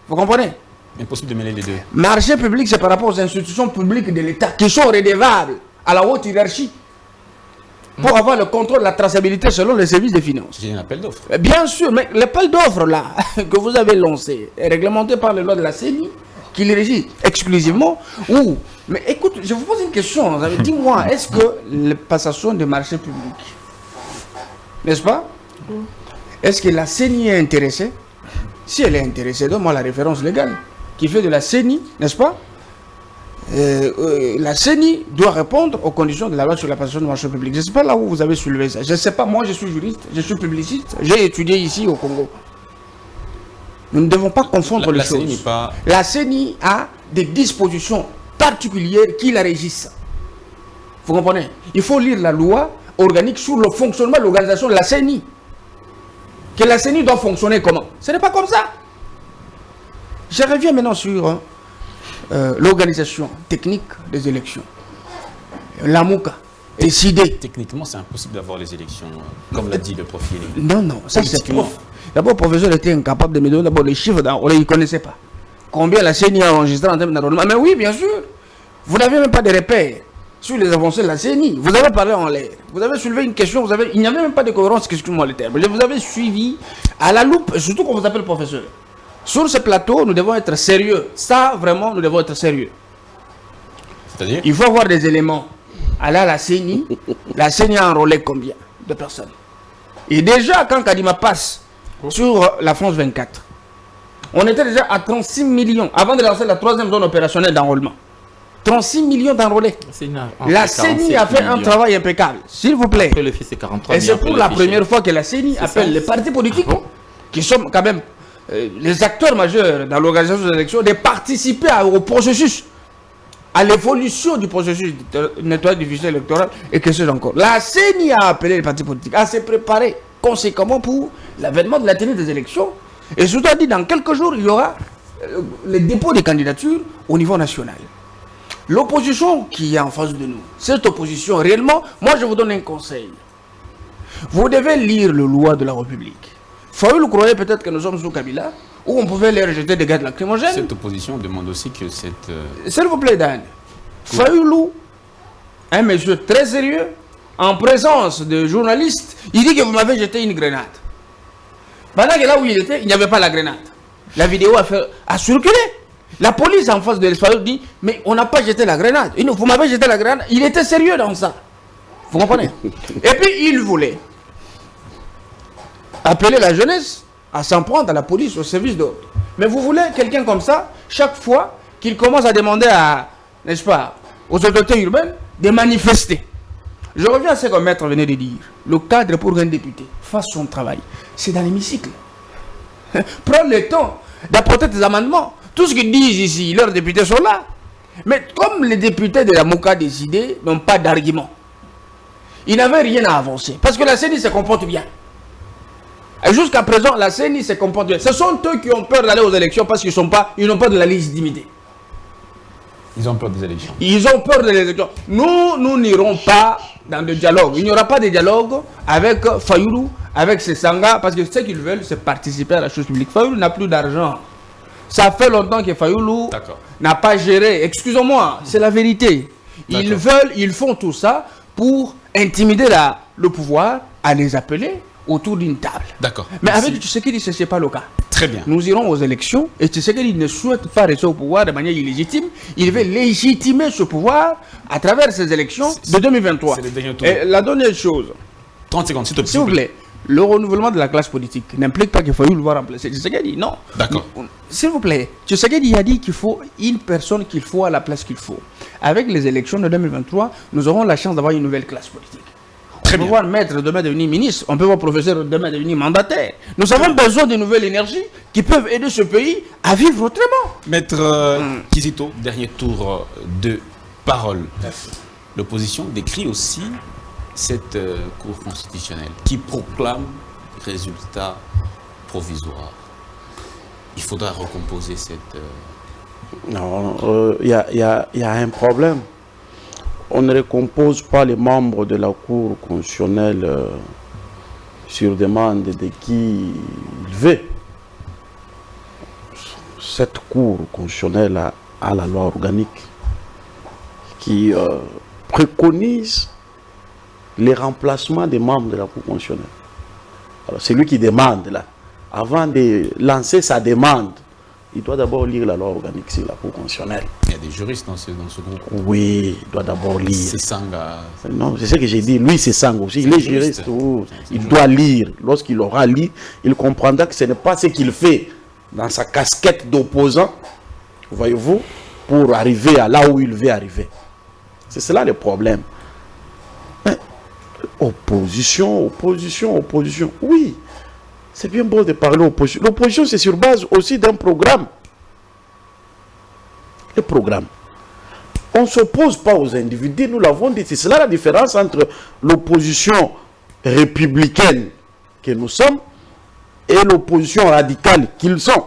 Vous comprenez? Impossible de mêler les deux. Marché public, c'est par rapport aux institutions publiques de l'État qui sont redevables à la haute hiérarchie pour avoir le contrôle de la traçabilité selon les services des finances. J'ai un appel d'offres. Bien sûr, mais l'appel d'offres là que vous avez lancé est réglementé par les lois de la CENI qui les régit exclusivement. Ou, mais écoute, je vous pose une question. Dis-moi, est-ce que la passation des marchés publics, n'est-ce pas? Est-ce que la CENI est intéressée? Si elle est intéressée, donne-moi la référence légale qui fait de la CENI, n'est-ce pas? La CENI doit répondre aux conditions de la loi sur la passation du marché public. Je ne sais pas là où vous avez soulevé ça. Je ne sais pas, moi je suis juriste, je suis publiciste, j'ai étudié ici au Congo. Nous ne devons pas confondre les choses. La CENI a des dispositions particulières qui la régissent. Vous comprenez? Il faut lire la loi organique sur le fonctionnement de l'organisation de la CENI. Que la CENI doit fonctionner comment? Ce n'est pas comme ça. Je reviens maintenant sur l'organisation technique des élections. La MOUCA est décidée. Techniquement, c'est impossible d'avoir les élections, comme l'a dit le profil. Non, non, ça c'est prof. D'abord, le professeur était incapable de me donner d'abord les chiffres, on ne les connaissait pas. Combien la CENI a enregistré en termes d'enrôlement? Mais oui, bien sûr. Vous n'avez même pas de repères sur les avancées de la CENI. Vous avez parlé en l'air. Vous avez soulevé une question, il n'y avait même pas de cohérence, excusez-moi le terme. Vous avez suivi à la loupe, surtout qu'on vous appelle professeur. Sur ce plateau, nous devons être sérieux. Ça, vraiment, nous devons être sérieux. C'est-à-dire? Il faut avoir des éléments. Alors, la CENI a enrôlé combien de personnes? Et déjà, quand Kadima passe sur la France 24, on était déjà à 36 millions, avant de lancer la 3e zone opérationnelle d'enrôlement. 36 millions d'enrôlés. La CENI a fait un travail impeccable, s'il vous plaît. Et c'est pour la première fois que la CENI appelle les partis politiques, qui sont quand même les acteurs majeurs dans l'organisation des élections, de participer au processus, à l'évolution du processus de nettoyage du fichier électoral et que c'est encore. La CENI a appelé les partis politiques à se préparer conséquemment pour l'avènement de la tenue des élections. Et surtout a dit dans quelques jours, il y aura le dépôt des candidatures au niveau national. L'opposition qui est en face de nous, cette opposition, réellement, moi je vous donne un conseil. Vous devez lire le loi de la République. Fayoulou croyait peut-être que nous sommes sous Kabila, où on pouvait les rejeter des gaz lacrymogènes. Cette opposition demande aussi que cette... S'il vous plaît, Dan. Fayoulou, un monsieur très sérieux, en présence de journalistes, il dit que vous m'avez jeté une grenade. Pendant que là où il était, il n'y avait pas la grenade. La vidéo a circulé. La police en face de l'Espagnol dit, mais on n'a pas jeté la grenade. Vous m'avez jeté la grenade. Il était sérieux dans ça. Vous comprenez? Et puis il voulait appeler la jeunesse à s'en prendre à la police, au service d'ordre. Mais vous voulez quelqu'un comme ça, chaque fois qu'il commence à demander n'est-ce pas, aux autorités urbaines de manifester. Je reviens à ce que le maître venait de dire. Le cadre pour un député fasse son travail, c'est dans l'hémicycle. Prends le temps d'apporter des amendements. Tout ce qu'ils disent ici, leurs députés sont là. Mais comme les députés de la MOUCA décidé n'ont pas d'argument, ils n'avaient rien à avancer. Parce que la CENI se comporte bien. Et jusqu'à présent, la CENI se comporte bien. Ce sont eux qui ont peur d'aller aux élections parce qu'ils n'ont pas de la légitimité. Ils ont peur des élections. Ils ont peur des élections. Nous n'irons pas dans le dialogue. Il n'y aura pas de dialogue avec Fayoulou, avec ses sangas, parce que ce qu'ils veulent, c'est participer à la chose publique. Fayoulou n'a plus d'argent. Ça fait longtemps que Fayoulou n'a pas géré. Excusez-moi, c'est la vérité. Ils font tout ça pour intimider le pouvoir à les appeler autour d'une table. D'accord. Mais avec Tshisekedi, ce n'est pas le cas. Très bien. Nous irons aux élections et Tshisekedi ne souhaite pas rester au pouvoir de manière illégitime. Il veut légitimer ce pouvoir à travers ces élections de 2023. C'est le dernier tour. Et la dernière chose, 30 secondes, s'il vous plaît, le renouvellement de la classe politique n'implique pas qu'il faut le voir remplacer Tshisekedi. Non. D'accord. S'il vous plaît, Tshisekedi a dit qu'il faut une personne qu'il faut à la place qu'il faut. Avec les élections de 2023, nous aurons la chance d'avoir une nouvelle classe politique. On peut voir maître demain devenir ministre, on peut voir professeur demain devenir mandataire. Nous avons besoin de nouvelles énergies qui peuvent aider ce pays à vivre autrement. Maître Kizito, dernier tour de parole. L'opposition décrit aussi cette Cour constitutionnelle qui proclame résultat provisoire. Il faudra recomposer cette... Non, il y a un problème. On ne recompose pas les membres de la Cour constitutionnelle sur demande de qui il veut. Cette Cour constitutionnelle a la loi organique qui préconise les remplacements des membres de la Cour constitutionnelle. Alors, c'est lui qui demande, là. Avant de lancer sa demande, il doit d'abord lire la loi organique sur la Cour constitutionnelle. Il y a des juristes dans ce groupe. Oui, il doit d'abord lire. C'est Sanga. Non, c'est ce que j'ai dit. Lui, c'est Sanga aussi. Il est juriste. Il doit lire. Lorsqu'il aura lu, il comprendra que ce n'est pas ce qu'il fait dans sa casquette d'opposant, voyez-vous, pour arriver à là où il veut arriver. C'est cela le problème. Mais, opposition. Oui, c'est bien beau de parler opposition. L'opposition, c'est sur base aussi d'un programme. Le programme. On ne s'oppose pas aux individus, nous l'avons dit. C'est cela la différence entre l'opposition républicaine que nous sommes et l'opposition radicale qu'ils sont.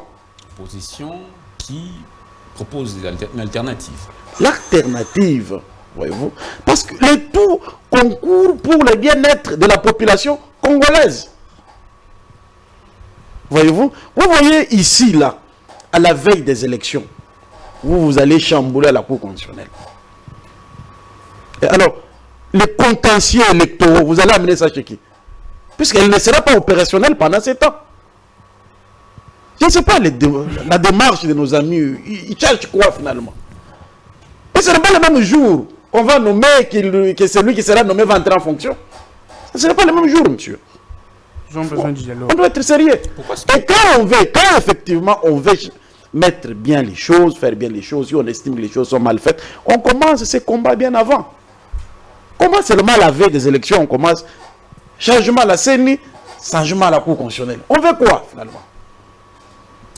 Opposition qui propose une alternative. L'alternative, voyez-vous, parce que le tout concourt pour le bien-être de la population congolaise. Voyez-vous, vous voyez ici, là, à la veille des élections, vous allez chambouler la Cour constitutionnelle. Et alors, les contentieux électoraux, vous allez amener ça chez qui? Puisqu'elle ne sera pas opérationnelle pendant 7 ans. Je ne sais pas la démarche de nos amis, ils cherchent quoi finalement? Et ce n'est pas le même jour qu'on va nommer que celui qui sera nommé va entrer en fonction. Ce n'est pas le même jour, monsieur. Ils ont besoin du dialogue. On doit être sérieux. Et quand effectivement on veut mettre bien les choses, faire bien les choses, si on estime que les choses sont mal faites, on commence ces combats bien avant. Comment seulement la veille des élections, on commence changement à la CENI, changement à la Cour constitutionnelle. On veut quoi finalement?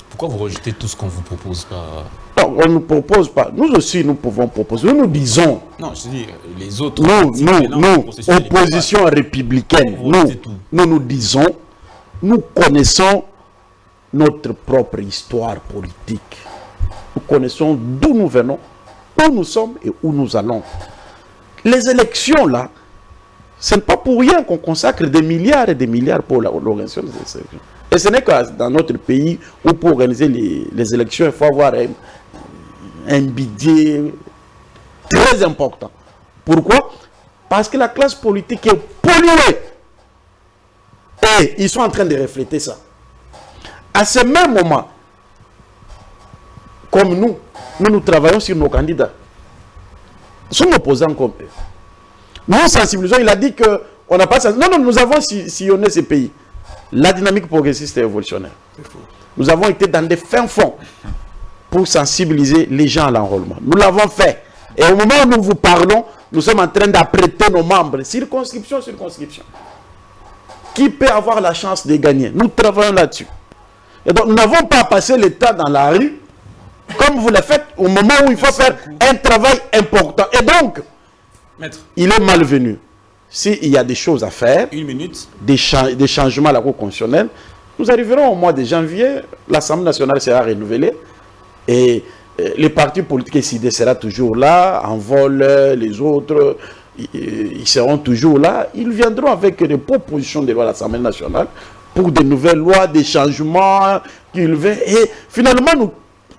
Pourquoi vous rejetez tout ce qu'on vous propose pas? Non, on ne propose pas. Nous aussi, nous pouvons proposer. Nous disons. Non, je dis les autres. Nous, opposition républicaine, nous disons, nous connaissons notre propre histoire politique. Nous connaissons d'où nous venons, où nous sommes et où nous allons. Les élections, là, ce n'est pas pour rien qu'on consacre des milliards et des milliards pour l'organisation des élections. Et ce n'est que dans notre pays où pour organiser les élections, il faut avoir un budget très important. Pourquoi? Parce que la classe politique est polluée. Et ils sont en train de refléter ça. À ce même moment, comme nous travaillons sur nos candidats. Nous sommes opposants comme eux. Nous sensibilisons, il a dit qu'on n'a pas... Non, nous avons sillonné ces pays. La dynamique progressiste et évolutionnaire. Nous avons été dans des fins fonds pour sensibiliser les gens à l'enrôlement. Nous l'avons fait. Et au moment où nous vous parlons, nous sommes en train d'apprêter nos membres, circonscription. Qui peut avoir la chance de gagner? Nous travaillons là-dessus. Et donc, nous n'avons pas passé le temps dans la rue, comme vous le faites, au moment où il faut faire un travail important. Et donc, Maître, il est malvenu. S'il y a des choses à faire, une minute. des changements à la Cour constitutionnelle, nous arriverons au mois de janvier, l'Assemblée nationale sera renouvelée et les partis politiques SID sera toujours là, en vol, les autres, ils seront toujours là. Ils viendront avec des propositions de loi à l'Assemblée nationale pour de nouvelles lois, des changements qu'ils veulent. Et finalement, nous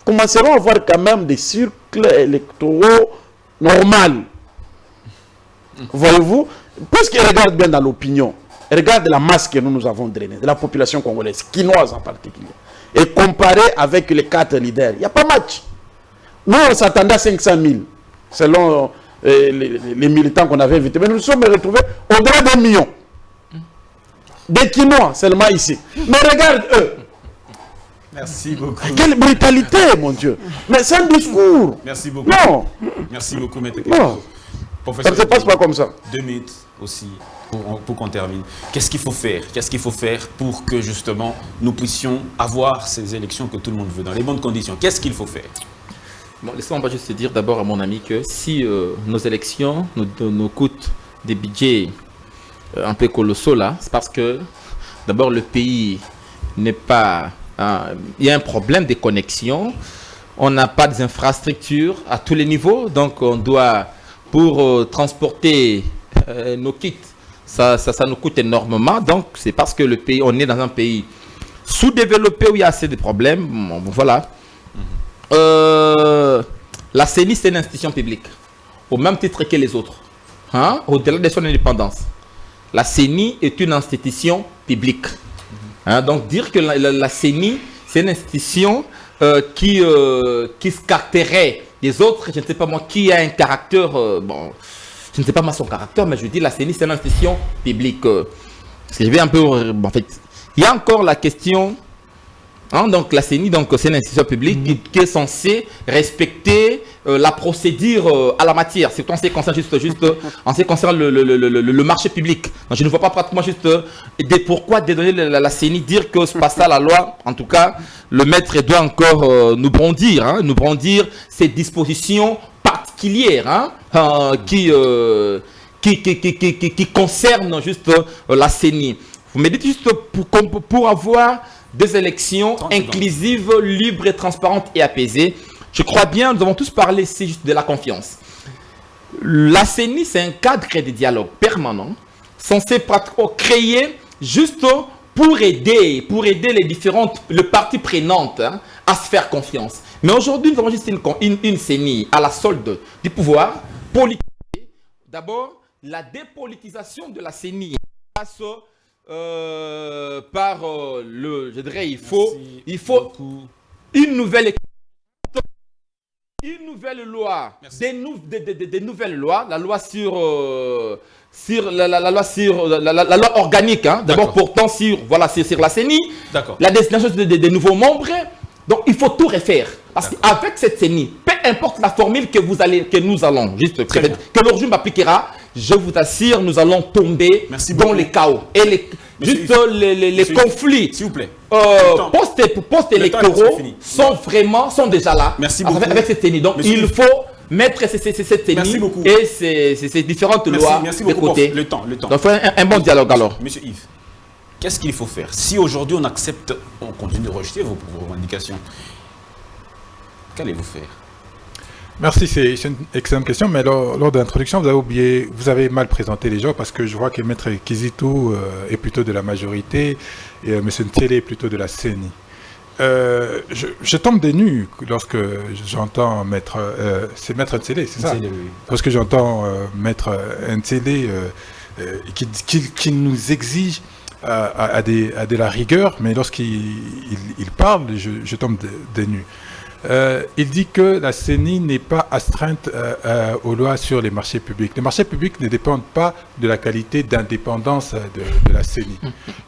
commencerons à avoir quand même des cycles électoraux normaux. Voyez-vous, puisqu'ils regardent bien dans l'opinion, regarde la masse que nous avons drainée, de la population congolaise, quinoise en particulier, et comparé avec les 4 leaders, il n'y a pas match. Nous, on s'attendait à 500 000, selon les militants qu'on avait invités, mais nous nous sommes retrouvés au-delà d'1 million. Des Quinois seulement ici. Mais regarde eux. Merci beaucoup. Quelle brutalité, mon Dieu. Mais c'est un discours. Merci beaucoup. Non. Merci beaucoup, Maître. Non. Ça ne se passe pas comme ça. 2 minutes aussi pour qu'on termine. Qu'est-ce qu'il faut faire? Qu'est-ce qu'il faut faire pour que justement nous puissions avoir ces élections que tout le monde veut dans les bonnes conditions? Qu'est-ce qu'il faut faire? Bon, laissez-moi juste dire d'abord à mon ami que si nos élections nous coûtent des budgets un peu colossaux là, c'est parce que D'abord, le pays n'est pas... il y a un problème de connexion. On n'a pas des infrastructures à tous les niveaux. Donc, on doit, pour transporter nos kits, ça nous coûte énormément. Donc, c'est parce que le pays, on est dans un pays sous-développé où il y a assez de problèmes. Bon, voilà. La CENI, c'est une institution publique, au même titre que les autres. Hein? Au-delà de son indépendance. La CENI est une institution publique. Hein? Donc, dire que la CENI, c'est une institution qui se caractérise des autres, je ne sais pas moi, qui a un caractère... bon, je ne sais pas moi son caractère, mais je dis la CENI, c'est une institution publique. Parce que je vais un peu... en fait, il y a encore la question... Hein, donc la CENI, c'est une institution publique qui est censée respecter la procédure à la matière. C'est en ce qui concerne en ce qui concerne le marché public. Donc, je ne vois pas pratiquement juste pourquoi dédonner la CENI, dire que c'est pas ça la loi. En tout cas, le maître doit encore nous brandir ces dispositions particulières qui concernent juste la CENI. Vous me dites juste pour avoir des élections inclusives, libres, et transparentes et apaisées. Je crois bien, nous avons tous parlé ici juste de la confiance. La CENI, c'est un cadre de dialogue permanent, censé pratiquement créer juste pour aider les parties prenantes à se faire confiance. Mais aujourd'hui, nous avons juste une CENI à la solde du pouvoir politique. D'abord, la dépolitisation de la CENI passe par je dirais, il faut une nouvelle loi, des nouvelles lois, la loi la loi organique, hein, d'abord portant sur la CENI, la destination des nouveaux membres. Donc il faut tout refaire. Parce qu'avec cette CENI, peu importe la formule que nous allons, que le régime appliquera, je vous assure, nous allons tomber dans les chaos. Et les conflits post-électoraux sont déjà là avec cette CENI. Donc il faut mettre cette CENI et ces différentes lois de côté. Le temps. Donc il faut un bon dialogue alors. Monsieur Yves, qu'est-ce qu'il faut faire? Si aujourd'hui on continue de rejeter vos revendications, qu'allez-vous faire? Merci, c'est une excellente question, mais lors de l'introduction, vous avez mal présenté les gens parce que je vois que Maître Kizito est plutôt de la majorité et M. Ntsele est plutôt de la CENI. Je tombe des nues lorsque j'entends c'est Maître Ntsele, c'est ça? Ntsele, oui. Lorsque j'entends Maître Ntsele qui nous exige à de la rigueur, mais lorsqu'il parle, je tombe des nues. Il dit que la CENI n'est pas astreinte aux lois sur les marchés publics. Les marchés publics ne dépendent pas de la qualité d'indépendance de la CENI.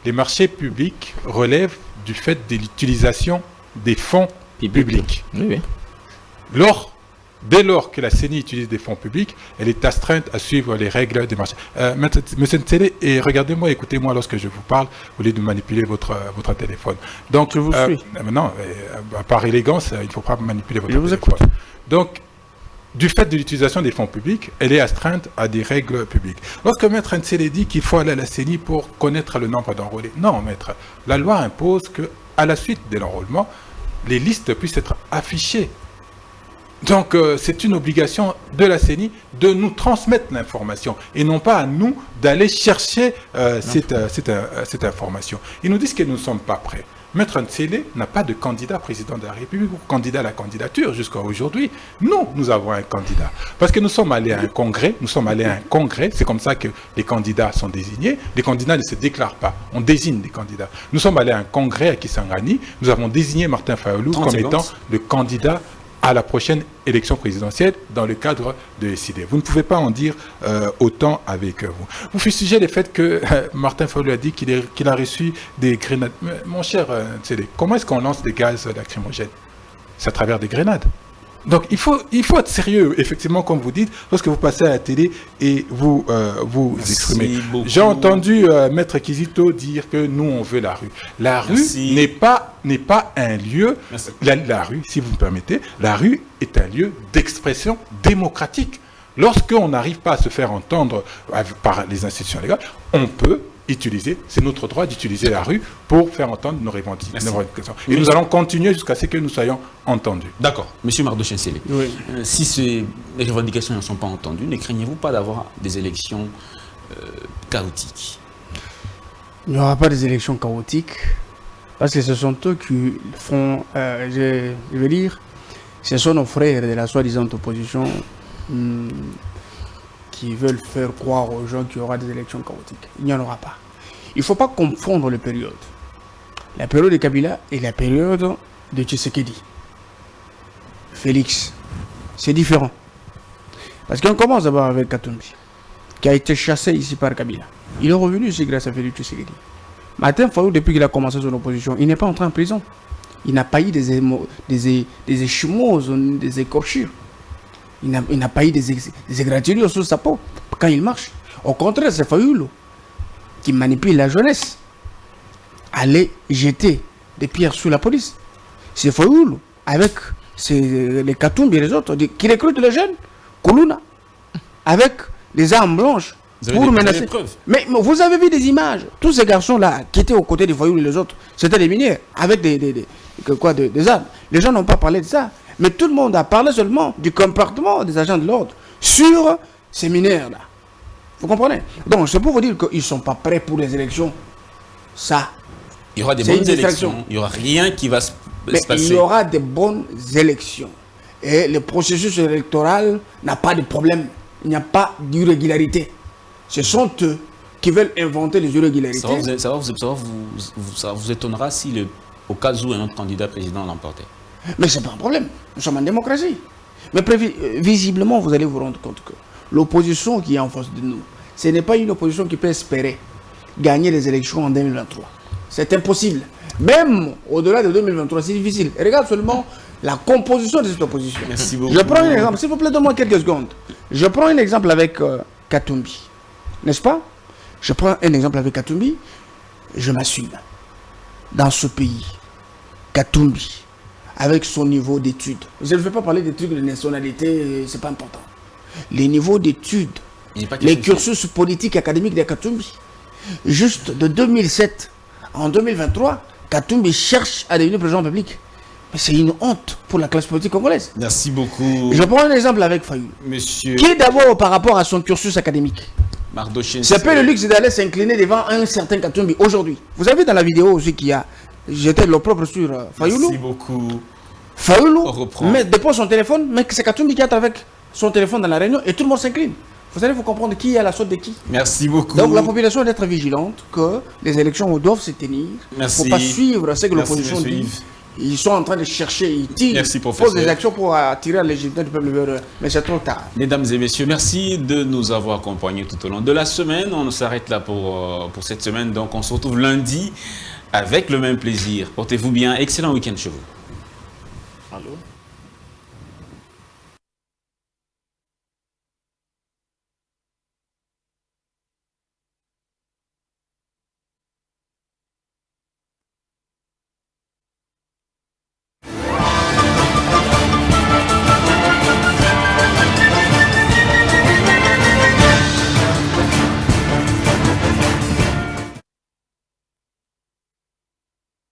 Les marchés publics relèvent du fait de l'utilisation des fonds publics. Oui. Dès lors que la CENI utilise des fonds publics, elle est astreinte à suivre les règles des marchés. Monsieur Ntsele, et regardez-moi, écoutez-moi lorsque je vous parle, au lieu de manipuler votre téléphone. Donc, je vous suis. Non, par élégance, il ne faut pas manipuler votre téléphone. Écoute. Donc, du fait de l'utilisation des fonds publics, elle est astreinte à des règles publiques. Lorsque Maître Ntsele dit qu'il faut aller à la CENI pour connaître le nombre d'enrôlés, non, Maître, la loi impose qu'à la suite de l'enrôlement, les listes puissent être affichées. Donc, c'est une obligation de la CENI de nous transmettre l'information et non pas à nous d'aller chercher cette information. Ils nous disent que nous ne sommes pas prêts. Maître Ntsele n'a pas de candidat président de la République ou candidat à la candidature jusqu'à aujourd'hui. Nous avons un candidat. Parce que nous sommes allés à un congrès, c'est comme ça que les candidats sont désignés. Les candidats ne se déclarent pas, on désigne des candidats. Nous sommes allés à un congrès à Kisangani, nous avons désigné Martin Fayulu comme étant le candidat à la prochaine élection présidentielle dans le cadre de SID. Vous ne pouvez pas en dire autant avec vous. Vous fustigez le fait que Martin Fayulu a dit qu'il a reçu des grenades. Mais, mon cher Ntsele, comment est-ce qu'on lance des gaz lacrymogènes? C'est à travers des grenades. Donc il faut être sérieux, effectivement, comme vous dites, lorsque vous passez à la télé et vous exprimez. J'ai entendu Maître Kizito dire que nous, on veut la rue. La rue n'est pas un lieu, la rue, si vous me permettez, la rue est un lieu d'expression démocratique. Lorsqu'on n'arrive pas à se faire entendre par les institutions légales, on peut utiliser, c'est notre droit d'utiliser la rue pour faire entendre nos revendications. Et nous allons continuer jusqu'à ce que nous soyons entendus. D'accord. Monsieur Mardo-Chinsele, Oui. Si ces revendications ne sont pas entendues, ne craignez-vous pas d'avoir des élections chaotiques? Il n'y aura pas des élections chaotiques parce que ce sont eux qui font, je veux dire, ce sont nos frères de la soi-disant opposition qui veulent faire croire aux gens qu'il y aura des élections chaotiques. Il n'y en aura pas. Il ne faut pas confondre les périodes. La période de Kabila et la période de Tshisekedi. Félix, c'est différent. Parce qu'on commence d'abord avec Katumbi, qui a été chassé ici par Kabila. Il est revenu ici grâce à Félix Tshisekedi. Martin Fayou, depuis qu'il a commencé son opposition, il n'est pas entré en prison. Il n'a pas eu des échumoses, des écorchures. Il n'a pas eu des égratignures sur sa peau quand il marche. Au contraire, c'est Fayulu qui manipule la jeunesse. Aller jeter des pierres sur la police. C'est Fayulu avec les Katumbi et les autres qui recrutent les jeunes, Kuluna, avec des armes blanches pour menacer. Mais vous avez vu des images. Tous ces garçons-là qui étaient aux côtés des Fayulu et les autres, c'était des mineurs avec des armes. Les gens n'ont pas parlé de ça. Mais tout le monde a parlé seulement du comportement des agents de l'ordre sur ces mineurs-là. Vous comprenez? Donc, c'est pour vous dire qu'ils ne sont pas prêts pour les élections. Ça, il y aura des bonnes élections. Il n'y aura rien qui va se passer. Il y aura des bonnes élections. Et le processus électoral n'a pas de problème. Il n'y a pas d'irrégularité. Ce sont eux qui veulent inventer les irrégularités. Ça vous étonnera si, au cas où un autre candidat président l'emportait. Mais ce n'est pas un problème. Nous sommes en démocratie. Mais visiblement, vous allez vous rendre compte que l'opposition qui est en face de nous, ce n'est pas une opposition qui peut espérer gagner les élections en 2023. C'est impossible. Même au-delà de 2023, c'est difficile. Regarde seulement la composition de cette opposition. Merci beaucoup. Je prends un exemple. S'il vous plaît, donne-moi quelques secondes. Je prends un exemple avec Katumbi. N'est-ce pas? Je prends un exemple avec Katumbi. Je m'assume. Dans ce pays, Katumbi, avec son niveau d'études. Je ne vais pas parler des trucs de nationalité, c'est pas important. Les niveaux d'études, les cursus politiques et académiques de Katumbi. Juste de 2007 en 2023, Katumbi cherche à devenir président public. Mais c'est une honte pour la classe politique congolaise. Merci beaucoup. Je prends un exemple avec Fayulu. Monsieur... Qui d'abord par rapport à son cursus académique. C'est pas le luxe d'aller s'incliner devant un certain Katumbi aujourd'hui. Vous avez dans la vidéo aussi qu'il y a... J'étais l'opprobre sur Fayulu. Merci beaucoup. Fayulu dépose son téléphone, mais c'est Katumbi qui est avec son téléphone dans la réunion et tout le monde s'incline. Vous allez vous comprendre qui est à la sorte de qui. Merci beaucoup. Donc la population doit être vigilante que les élections doivent se tenir. Merci. Il ne faut pas suivre ce que l'opposition dit. Ils sont en train de chercher, ils tirent, posent des actions pour attirer la légitimité du peuple vers eux. Mais c'est trop tard. Mesdames et messieurs, merci de nous avoir accompagnés tout au long de la semaine. On s'arrête là pour cette semaine. Donc on se retrouve lundi avec le même plaisir. Portez-vous bien. Excellent week-end chez vous.